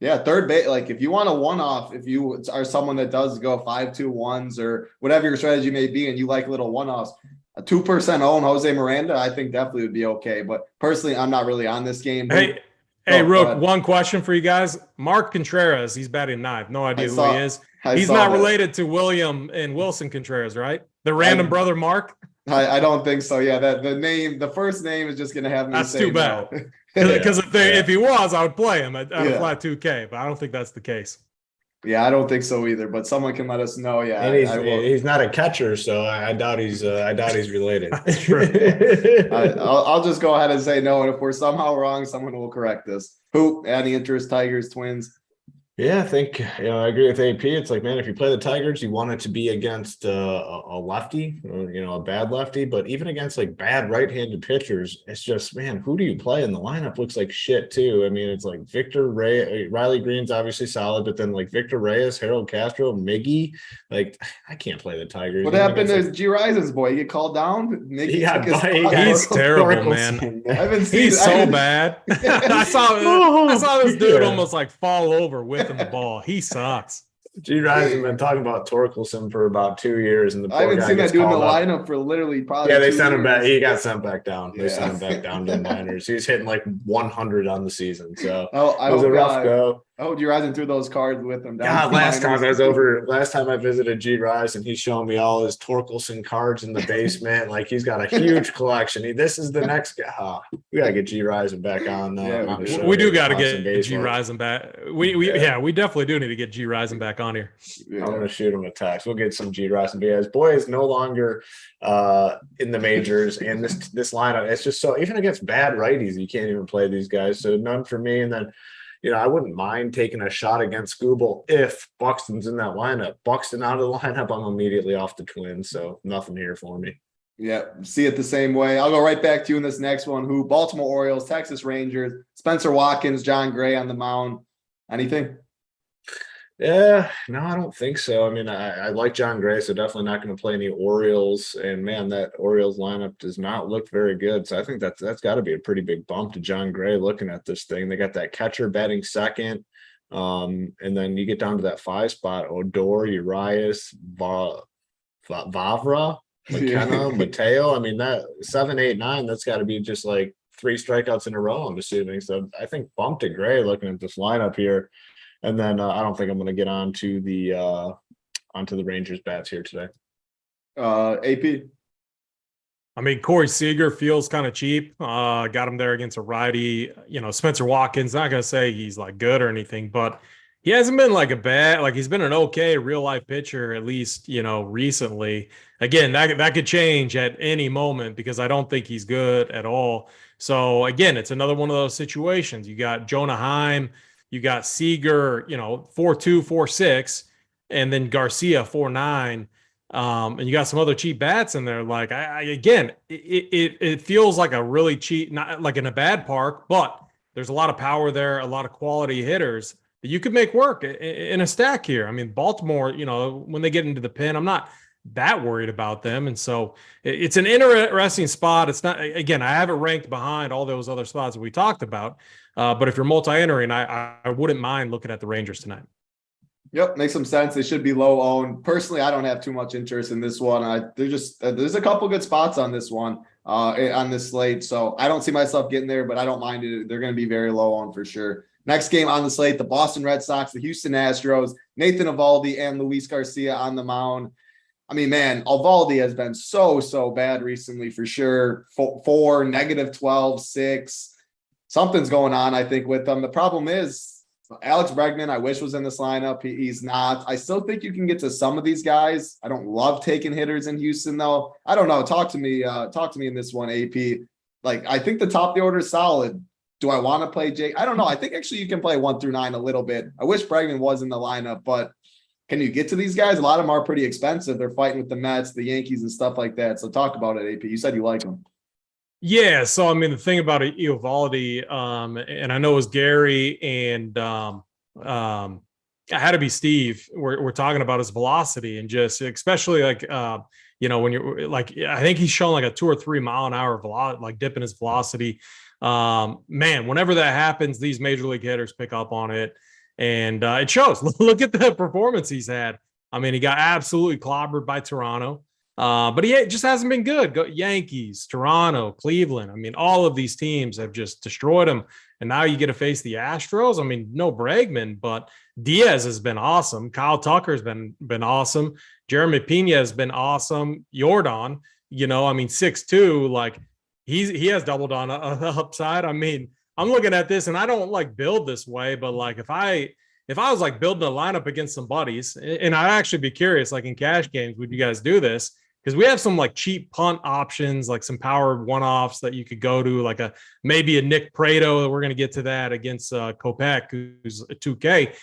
Yeah, third base. Like, if you want a one-off, if you are someone that does go 5-2-1s or whatever your strategy may be, and you like little one-offs, a 2% own Jose Miranda, I think definitely would be okay. But personally, I'm not really on this game. Hey, Rook, one question for you guys. Mark Contreras, he's batting 9th. No idea who he is. He's not related to William and Wilson Contreras, right? The random brother Mark? I don't think so. Yeah, the first name is just going to have me That's say too bad. Because if he was, I would play him at a flat 2K, but I don't think that's the case. Yeah, I don't think so either. But someone can let us know. Yeah, and he's not a catcher, so I doubt he's related. That's true. I'll just go ahead and say no. And if we're somehow wrong, someone will correct us. Who? Any interest? Tigers, Twins. Yeah, I think I agree with AP. It's like, man, if you play the Tigers, you want it to be against a lefty, or, a bad lefty. But even against like bad right-handed pitchers, it's just, man, who do you play? And the lineup looks like shit too. I mean, it's like Riley Green's obviously solid, but then like Victor Reyes, Harold Castro, Miggy, like I can't play the Tigers. What happened to G. Risen's boy? He get called down. He's terrible, man. I haven't seen. He's so bad. I saw this dude almost like fall over with the ball. He sucks. G. Risen been talking about Torkelson for about 2 years, and I haven't seen that dude in the lineup for literally probably. Yeah, they sent him back. He got sent back down. They sent him back down to the minors. He's hitting like 100 on the season. So it was a rough go. I hope G. Risen threw those cards with him. Last time I visited G. Risen, he's showing me all his Torkelson cards in the basement. Like, he's got a huge collection. This is the next guy. We gotta get G. Risen back on. On the show. We do got to get G. Risen back. We definitely do need to get G. Risen back on here. Yeah. I'm gonna shoot him a text. We'll get some G. Risen. His boy is no longer in the majors, and this lineup, it's just so, even against bad righties, you can't even play these guys. So none for me. And then, I wouldn't mind taking a shot against Skubal if Buxton's in that lineup. Buxton out of the lineup, I'm immediately off the Twins. So nothing here for me. Yeah, see it the same way. I'll go right back to you in this next one. Who? Baltimore Orioles, Texas Rangers, Spencer Watkins, John Gray on the mound. Anything? Yeah, no, I don't think so. I mean, I like John Gray, so definitely not going to play any Orioles. And man, that Orioles lineup does not look very good. So I think that's got to be a pretty big bump to John Gray looking at this thing. They got that catcher batting second. And then you get down to that 5 spot, Odor, Urias, Vavra, McKenna, Mateo. I mean, that 7, 8, 9, that's got to be just like 3 strikeouts in a row, I'm assuming. So I think bump to Gray looking at this lineup here. And then I don't think I'm going to get onto the Rangers bats here today. AP. I mean, Corey Seager feels kind of cheap. Got him there against a righty. Spencer Watkins, not going to say he's like good or anything, but He hasn't been like a bad, like he's been an okay real life pitcher, at least, recently. Again, that could change at any moment because I don't think he's good at all. So again, it's another one of those situations. You got Jonah Heim, you got Seager, 4.2, 4.6, and then Garcia 4.9. And you got some other cheap bats in there. Like again, it feels like a really cheap, not like in a bad park, but there's a lot of power there, a lot of quality hitters that you could make work in a stack here. I mean, Baltimore, when they get into the pen, I'm not that worried about them. And so it's an interesting spot. It's not, again, I have it ranked behind all those other spots that we talked about. But if you're multi-entering, I wouldn't mind looking at the Rangers tonight. Yep, makes some sense. They should be low owned. Personally, I don't have too much interest in this one. There's a couple good spots on this one, on this slate. So I don't see myself getting there, but I don't mind it. They're going to be very low owned for sure. Next game on the slate, the Boston Red Sox, the Houston Astros, Nathan Eovaldi and Luis Garcia on the mound. I mean, man, Eovaldi has been so bad recently for sure. Four, -12, 6. Something's going on, I think, with them. The problem is Alex Bregman, I wish was in this lineup. He's not. I still think you can get to some of these guys. I don't love taking hitters in Houston, though. I don't know. Talk to me in this one, AP. Like, I think the top of the order is solid. Do I want to play Jake? I don't know. I think actually you can play 1 through 9 a little bit. I wish Bregman was in the lineup, but can you get to these guys? A lot of them are pretty expensive. They're fighting with the Mets, the Yankees, and stuff like that. So talk about it, AP. You said you like them. Yeah. So, I mean, the thing about Eovaldi, and I know it was Gary and it had to be Steve. We're talking about his velocity and just especially like, when you're like, I think he's shown like a 2 or 3 mile an hour velocity, like dip in his velocity. Man, whenever that happens, these major league hitters pick up on it. And it shows. Look at the performance he's had. I mean, he got absolutely clobbered by Toronto. But he just hasn't been good. Yankees, Toronto, Cleveland. I mean, all of these teams have just destroyed him. And now you get to face the Astros. I mean, no Bregman, but Diaz has been awesome. Kyle Tucker's been awesome. Jeremy Pena has been awesome. Jordan, I mean, 6'2", like he has doubled on a upside. I mean, I'm looking at this and I don't like build this way, but like if I was like building a lineup against some buddies, and I'd actually be curious, like in cash games, would you guys do this? Because we have some like cheap punt options, like some powered one-offs that you could go to, like maybe a Nick Prado. We're going to get to that against Kopech, who's a 2K.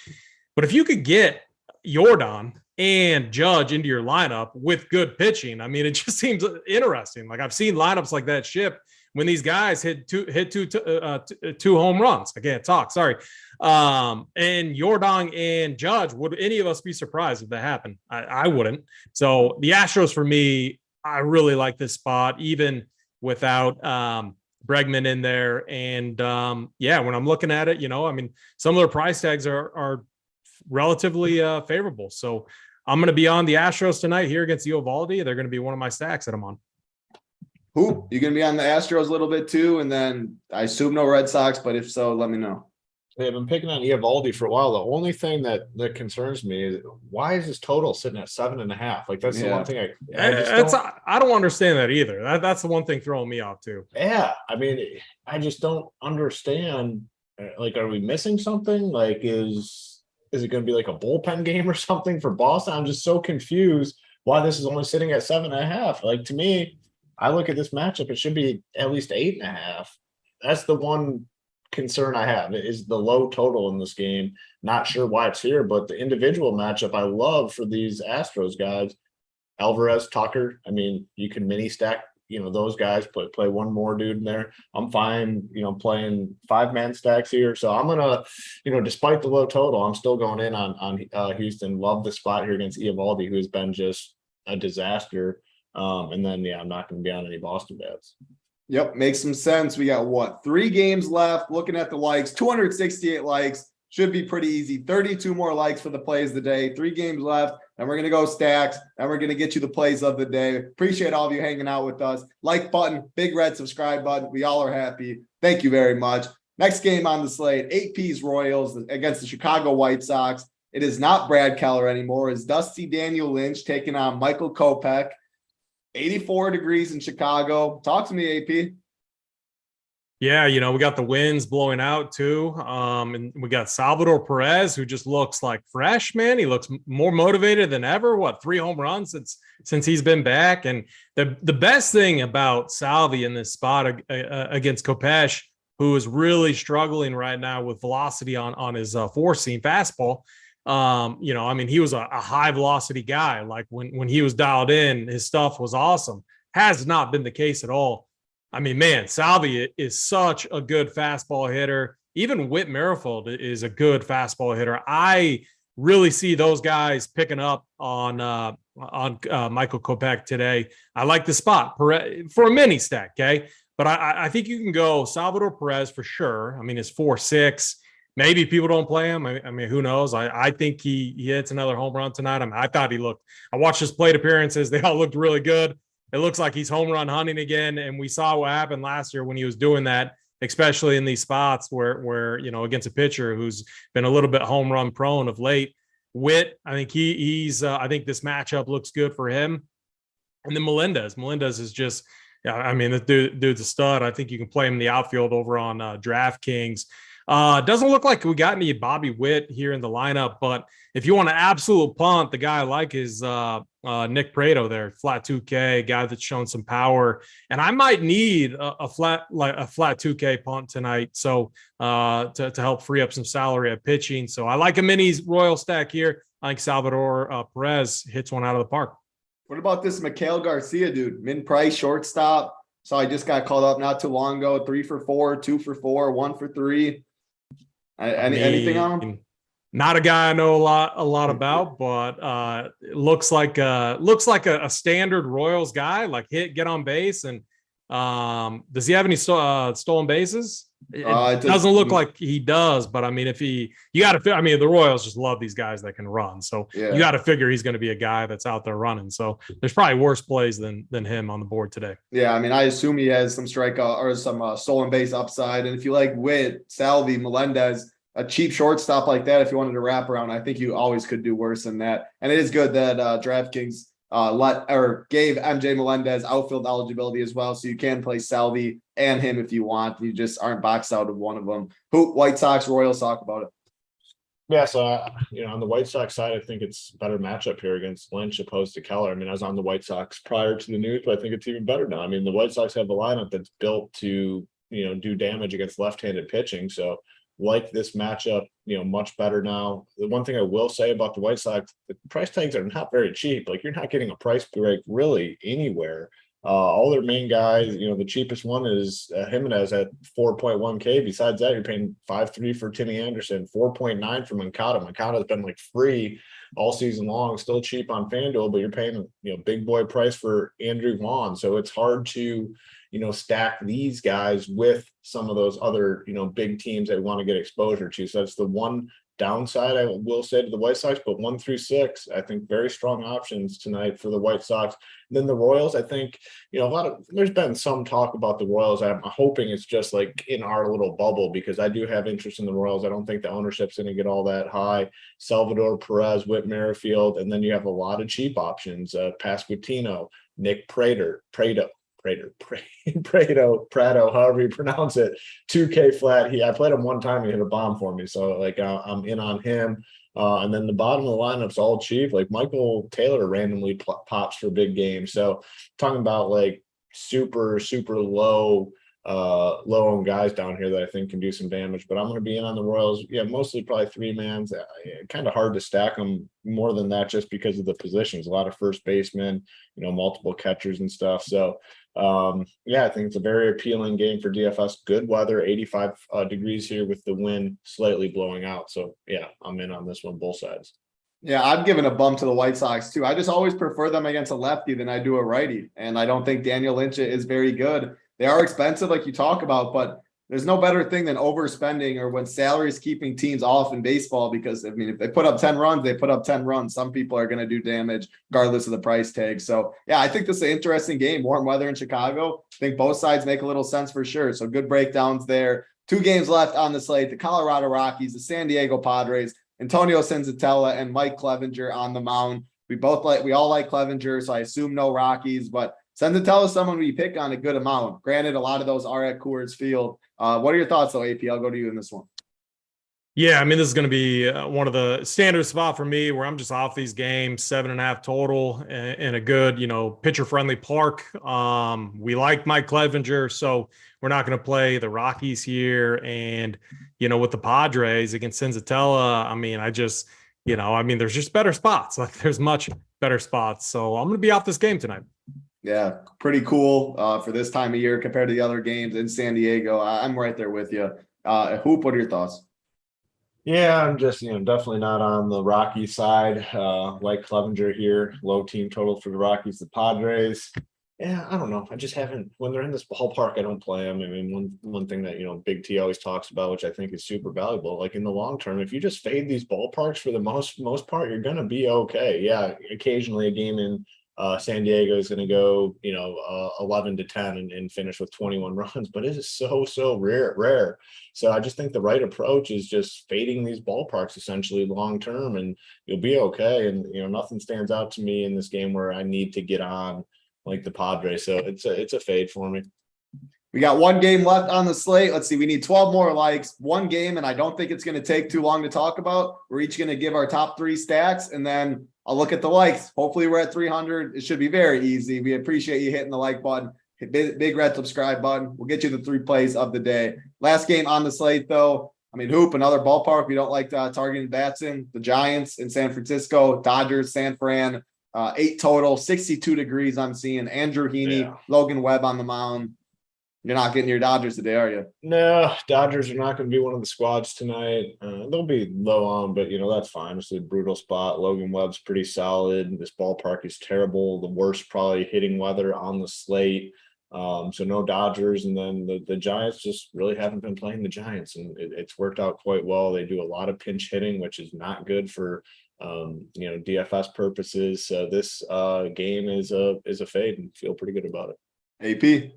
But if you could get Jordan and Judge into your lineup with good pitching, I mean, it just seems interesting. Like I've seen lineups like that ship when these guys hit two home runs. I can't talk. Sorry. And Jordan and Judge, would any of us be surprised if that happened? I wouldn't. So the Astros, for me, I really like this spot, even without Bregman in there. And when I'm looking at it, I mean, some of their price tags are relatively favorable. So I'm going to be on the Astros tonight here against Eovaldi. They're going to be one of my stacks that I'm on. Who? You going to be on the Astros a little bit too? And then I assume no Red Sox, but if so, let me know. I've been picking on Eovaldi for a while. The only thing that concerns me is why is his total sitting at 7.5? Like that's the one thing I don't understand that either. That's the one thing throwing me off too. Yeah, I mean, I just don't understand. Like, are we missing something? Like, is it going to be like a bullpen game or something for Boston? I'm just so confused why this is only sitting at 7.5. Like to me, I look at this matchup, it should be at least 8.5. That's the one concern I have is the low total in this game. Not sure why it's here, but the individual matchup I love for these Astros guys, Alvarez, Tucker. I mean, you can mini stack, those guys, play one more dude in there. I'm fine, playing 5-man stacks here. So I'm gonna, despite the low total, I'm still going in on Houston. Love the spot here against Eovaldi, who has been just a disaster. And then, I'm not going to be on any Boston bets. Yep, makes some sense. We got 3 games left. Looking at the likes, 268 likes. Should be pretty easy. 32 more likes for the plays of the day. 3 games left, and we're going to go stacks, and we're going to get you the plays of the day. Appreciate all of you hanging out with us. Like button, big red subscribe button. We all are happy. Thank you very much. Next game on the slate, 8P's Royals against the Chicago White Sox. It is not Brad Keller anymore. It's Dusty Daniel Lynch taking on Michael Kopech. 84 degrees in Chicago. Talk to me, AP. Yeah, we got the winds blowing out too. And we got Salvador Perez, who just looks like fresh, man. He looks more motivated than ever. 3 home runs since he's been back. And the best thing about Salvi in this spot against Kopesh, who is really struggling right now with velocity on his four-seam fastball. He was a high velocity guy. Like when he was dialed in, his stuff was awesome. Has not been the case at all. I mean, man, Salvi is such a good fastball hitter. Even Whit Merrifield is a good fastball hitter. I really see those guys picking up on Michael Kopech today. I like the spot for a mini stack, okay? But I think you can go Salvador Perez for sure. I mean, it's 4-6. Maybe people don't play him. I mean, who knows? I think he hits another home run tonight. I thought I watched his plate appearances. They all looked really good. It looks like he's home run hunting again. And we saw what happened last year when he was doing that, especially in these spots where against a pitcher who's been a little bit home run prone of late. Witt, I think I think this matchup looks good for him. And then Melendez is just, the dude's a stud. I think you can play him in the outfield over on DraftKings. Doesn't look like we got any Bobby Witt here in the lineup, but if you want an absolute punt, the guy I like is Nick Prado there, flat 2K, guy that's shown some power. And I might need a flat 2K punt tonight, so to help free up some salary at pitching. So I like a mini Royal stack here. I think Salvador Perez hits one out of the park. What about this Mikhail Garcia dude? Min price shortstop. So I just got called up not too long ago. 3 for 4, 2 for 4, 1 for 3. Anything on him? Not a guy I know a lot about, but it looks like a standard Royals guy, like get on base. And does he have any stolen bases? It doesn't look like he does, but I mean, the Royals just love these guys that can run. So you got to figure he's going to be a guy that's out there running. So there's probably worse plays than him on the board today. Yeah, I mean, I assume he has some strikeout or some stolen base upside. And if you like Witt, Salvi, Melendez, a cheap shortstop like that, if you wanted to wrap around, I think you always could do worse than that. And it is good that DraftKings gave MJ Melendez outfield eligibility as well, so you can play Salvi and him if you want. You just aren't boxed out of one of them. White Sox, Royals, talk about it. Yeah, so on the White Sox side, I think it's a better matchup here against Lynch opposed to Keller. I mean, I was on the White Sox prior to the news, but I think it's even better now. I mean, the White Sox have a lineup that's built to do damage against left-handed pitching. So like this matchup, much better now. The one thing I will say about the White Sox, the price tags are not very cheap. Like, you're not getting a price break really anywhere. All their main guys, the cheapest one is Jimenez at 4.1K. Besides that, you're paying 5.3 for Timmy Anderson, 4.9 for Mancata. Mancata's been like free all season long, still cheap on FanDuel, but you're paying big boy price for Andrew Vaughn. So it's hard to stack these guys with some of those other big teams that want to get exposure to. So that's the one downside I will say to the White Sox, but 1 through 6, I think very strong options tonight for the White Sox. And then the Royals, I think, there's been some talk about the Royals. I'm hoping it's just like in our little bubble, because I do have interest in the Royals. I don't think the ownership's going to get all that high. Salvador Perez, Whit Merrifield, and then you have a lot of cheap options. Pasquantino, Nick Prado, however you pronounce it, 2K flat. I played him one time, he hit a bomb for me, so I'm in on him. And then the bottom of the lineup's all cheap. Like Michael Taylor randomly pops for big games. So talking about like super low on guys down here that I think can do some damage, but I'm going to be in on the Royals. Yeah, mostly probably 3-mans. Kind of hard to stack them more than that just because of the positions. A lot of first basemen, multiple catchers and stuff. So I think it's a very appealing game for DFS. Good weather, 85 degrees here with the wind slightly blowing out. So yeah, I'm in on this one, both sides. Yeah, I'm giving a bump to the White Sox too. I just always prefer them against a lefty than I do a righty. And I don't think Daniel Lynch is very good. They are expensive, like you talk about, but there's no better thing than overspending or when salaries keeping teams off in baseball, because if they put up 10 runs, they put up 10 runs. Some people are going to do damage regardless of the price tag. So yeah, I think this is an interesting game. Warm weather in Chicago. I think both sides make a little sense for sure. So good breakdowns there. 2 games left on the slate: the Colorado Rockies, the San Diego Padres, Antonio Senzatella and Mike Clevenger on the mound. We all like Clevenger, so I assume no Rockies, but Senzatella is someone we pick on a good amount. Granted, a lot of those are at Coors Field. What are your thoughts though, AP? I'll go to you in this one. Yeah, I mean, this is going to be one of the standard spot for me where I'm just off these games, 7.5 total in a good, pitcher-friendly park. We like Mike Clevenger, so we're not going to play the Rockies here. And, with the Padres against Senzatella, there's just better spots. Like, there's much better spots. So I'm going to be off this game tonight. Yeah, pretty cool for this time of year compared to the other games in San Diego. I'm right there with you. Hoop, what are your thoughts? Yeah, I'm just, definitely not on the Rocky side. Like Clevenger here, low team total for the Rockies, the Padres. Yeah, I don't know. I just haven't, when they're in this ballpark, I don't play them. I mean, one thing that, BigT always talks about, which I think is super valuable, like in the long term, if you just fade these ballparks for the most part, you're going to be okay. Yeah, occasionally a game in San Diego is going to go, 11-10 and finish with 21 runs, but it is so rare. So I just think the right approach is just fading these ballparks essentially long term, and you'll be okay. And nothing stands out to me in this game where I need to get on like the Padres. So it's a fade for me. We got one game left on the slate. Let's see. We need 12 more likes, one game, and I don't think it's going to take too long to talk about. We're each going to give our top 3 stacks, and then I'll look at the likes. Hopefully we're at 300. It should be very easy. We appreciate you hitting the like button. Hit big red subscribe button. We'll get you the 3 plays of the day. Last game on the slate, though. Hoop, another ballpark we don't like targeting bats in. The Giants in San Francisco, Dodgers, San Fran. 8 total, 62 degrees I'm seeing. Andrew Heaney, Logan Webb on the mound. You're not getting your Dodgers today, are you? No, Dodgers are not going to be one of the squads tonight. They'll be low on, but that's fine. It's a brutal spot. Logan Webb's pretty solid. This ballpark is terrible. The worst probably hitting weather on the slate. So no Dodgers. And then the Giants just really haven't been playing the Giants, and it's worked out quite well. They do a lot of pinch hitting, which is not good for DFS purposes. So this game is a fade, and feel pretty good about it. AP.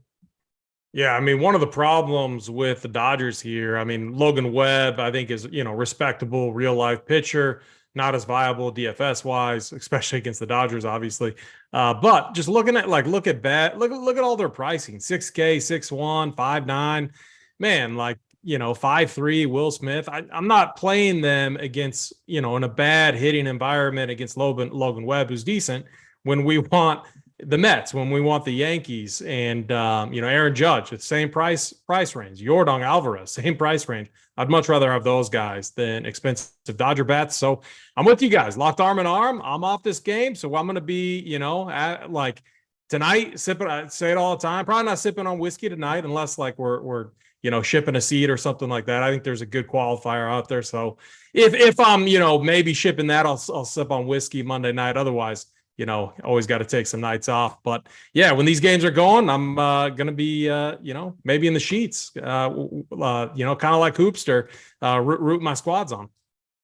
Yeah, one of the problems with the Dodgers here, Logan Webb, I think is, respectable real life pitcher, not as viable DFS wise, especially against the Dodgers, obviously. But just looking at look at all their pricing, 6K, 6-1, 5-9, man, 5-3 Will Smith. I'm not playing them against, in a bad hitting environment against Logan Webb, who's decent, when we want the Mets, when we want the Yankees, and Aaron Judge, it's same price range. Yordan Alvarez, same price range. I'd much rather have those guys than expensive Dodger bats. So I'm with you guys, locked arm in arm. I'm off this game, so I'm going to be, tonight sipping. I say it all the time. Probably not sipping on whiskey tonight, unless we're shipping a seed or something like that. I think there's a good qualifier out there. So if I'm maybe shipping that, I'll sip on whiskey Monday night. Otherwise, always got to take some nights off. But yeah, when these games are going, I'm going to be, maybe in the sheets, kind of like Hoopster, root my squads on.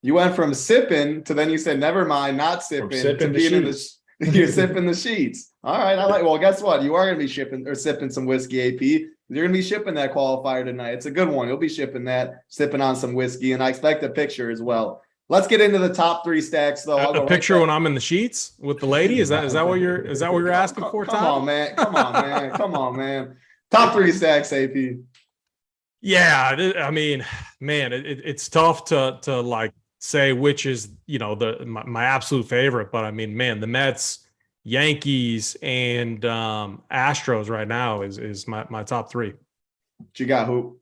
You went from sipping to then you said, never mind, not sipping to being in the you're sipping the sheets. All right. Well, guess what? You are going to be shipping or sipping some whiskey, AP. You're going to be shipping that qualifier tonight. It's a good one. You'll be shipping that, sipping on some whiskey, and I expect a picture as well. Let's get into the top 3 stacks, though. A picture when I'm in the sheets with the lady. Is that what you're asking for? Come on, man. Come on, man. Top 3 stacks, AP. Yeah, man, it's tough to say which is my absolute favorite, but man, the Mets, Yankees, and Astros right now is my top 3. What you got, Hoop?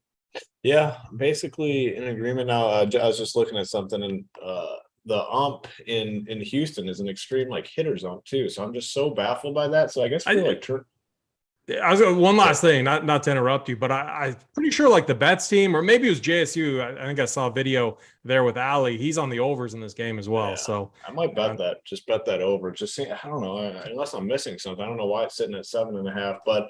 Yeah, basically in agreement now. I was just looking at something, and the ump in Houston is an extreme hitter's ump too. So I'm just so baffled by that. So I guess one last thing, not to interrupt you, but I'm pretty sure the Bets team, or maybe it was JSU. I think I saw a video there with Ali. He's on the overs in this game as well. Yeah, so I might bet that. Just bet that over. Just see. I don't know, unless I'm missing something. I don't know why it's sitting at 7.5. But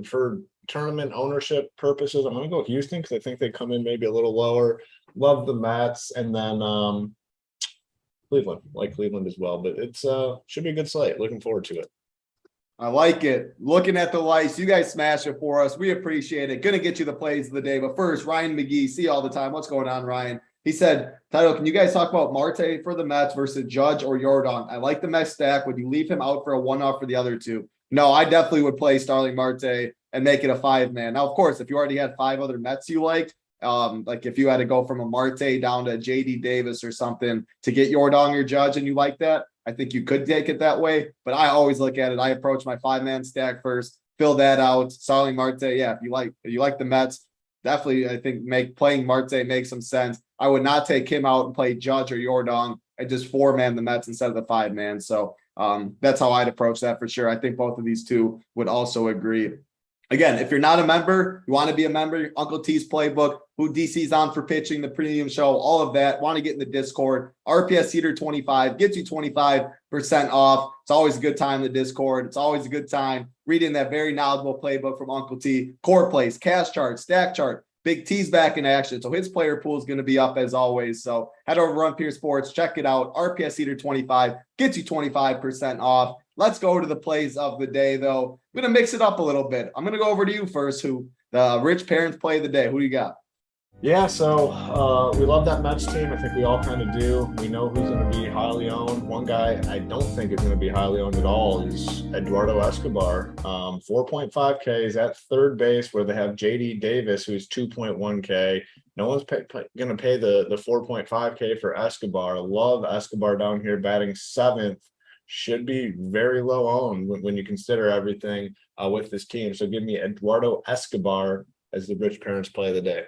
for tournament ownership purposes, I'm going to go Houston because I think they come in maybe a little lower. Love the Mets, and then Cleveland, like Cleveland as well. But it's should be a good slate. Looking forward to it. I like it. Looking at the lights, you guys smash it for us. We appreciate it. Going to get you the plays of the day. But first, Ryan McGee, see you all the time. What's going on, Ryan? He said, Title, can you guys talk about Marte for the Mets versus Judge or Jordan? I like the Mets stack. Would you leave him out for a one-off for the other two? No, I definitely would play Starling Marte and make it a 5-man. Now, of course, if you already had 5 other Mets you liked, like if you had to go from a Marte down to JD Davis or something to get Jordan or Judge and you like that, I think you could take it that way. But I always look at it. I approach my 5-man stack first, fill that out. Starling Marte, yeah, if you like the Mets, definitely I think playing Marte makes some sense. I would not take him out and play Judge or Jordan and just 4-man the Mets instead of the 5-man. So that's how I'd approach that for sure. I think both of these two would also agree. Again, if you're not a member, you want to be a member, Uncle T's Playbook, who DC's on for pitching, the premium show, all of that. Want to get in the Discord, RPS Heater 25 gets you 25% off. It's always a good time in the Discord. It's always a good time reading that very knowledgeable playbook from Uncle T. Core plays, cash chart, stack chart. Big T's back in action. So his player pool is going to be up as always. So head over to Run Pier Sports, check it out. RPS Heater 25 gets you 25% off. Let's go to the plays of the day, though. I'm going to mix it up a little bit. I'm going to go over to you first, who the rich parents play of the day. Who do you got? Yeah, so we love that Mets team. I think we all kind of do. We know who's going to be highly owned. One guy I don't think is going to be highly owned at all is Eduardo Escobar. 4.5K is at third base where they have JD Davis, who's 2.1K. No one's going to pay the 4.5K for Escobar. Love Escobar down here batting 7th. Should be very low owned when you consider everything with this team. So give me Eduardo Escobar as the rich parents play of the day.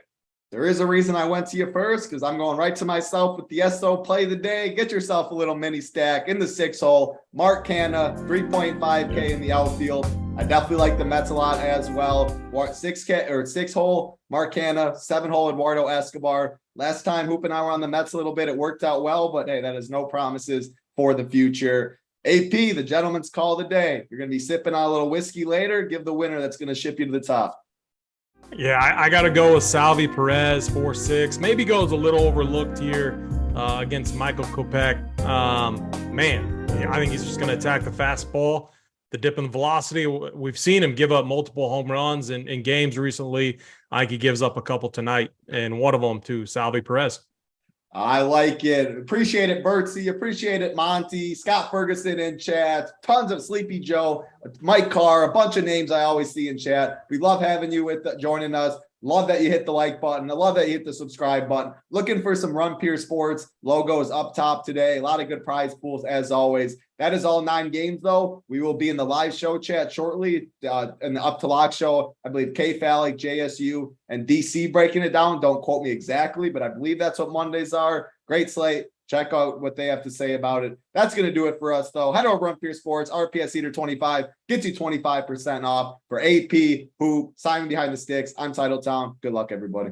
There is a reason I went to you first, because I'm going right to myself with the SO play of the day. Get yourself a little mini stack in the 6-hole. Mark Canha, 3.5K in the outfield. I definitely like the Mets a lot as well. 6-hole, Mark Canha, 7-hole, Eduardo Escobar. Last time Hoop and I were on the Mets a little bit, it worked out well, but hey, that is no promises for the future. AP, the gentleman's call of the day. You're going to be sipping on a little whiskey later. Give the winner that's going to ship you to the top. Yeah, I got to go with Salvi Perez, 4.6. Maybe goes a little overlooked here against Michael Kopech. I think he's just going to attack the fastball, the dip in velocity. We've seen him give up multiple home runs in games recently. I think he gives up a couple tonight, and one of them to Salvi Perez. I like it. Appreciate it, Bertsy. Appreciate it, Monty. Scott Ferguson in chat. Tons of Sleepy Joe, Mike Carr, a bunch of names I always see in chat. We love having you joining us. Love that you hit the like button. I love that you hit the subscribe button. Looking for some Run Pier Sports. Logo is up top today. A lot of good prize pools as always. That is all 9 games, though. We will be in the live show chat shortly in the Up to Lock show. I believe K-Fally, JSU, and DC breaking it down. Don't quote me exactly, but I believe that's what Mondays are. Great slate. Check out what they have to say about it. That's going to do it for us, though. Head over to Run Pier Sports, RPS Heater 25, gets you 25% off for AP, Hoop, Simon Behind the Sticks. I'm Titletown. Good luck, everybody.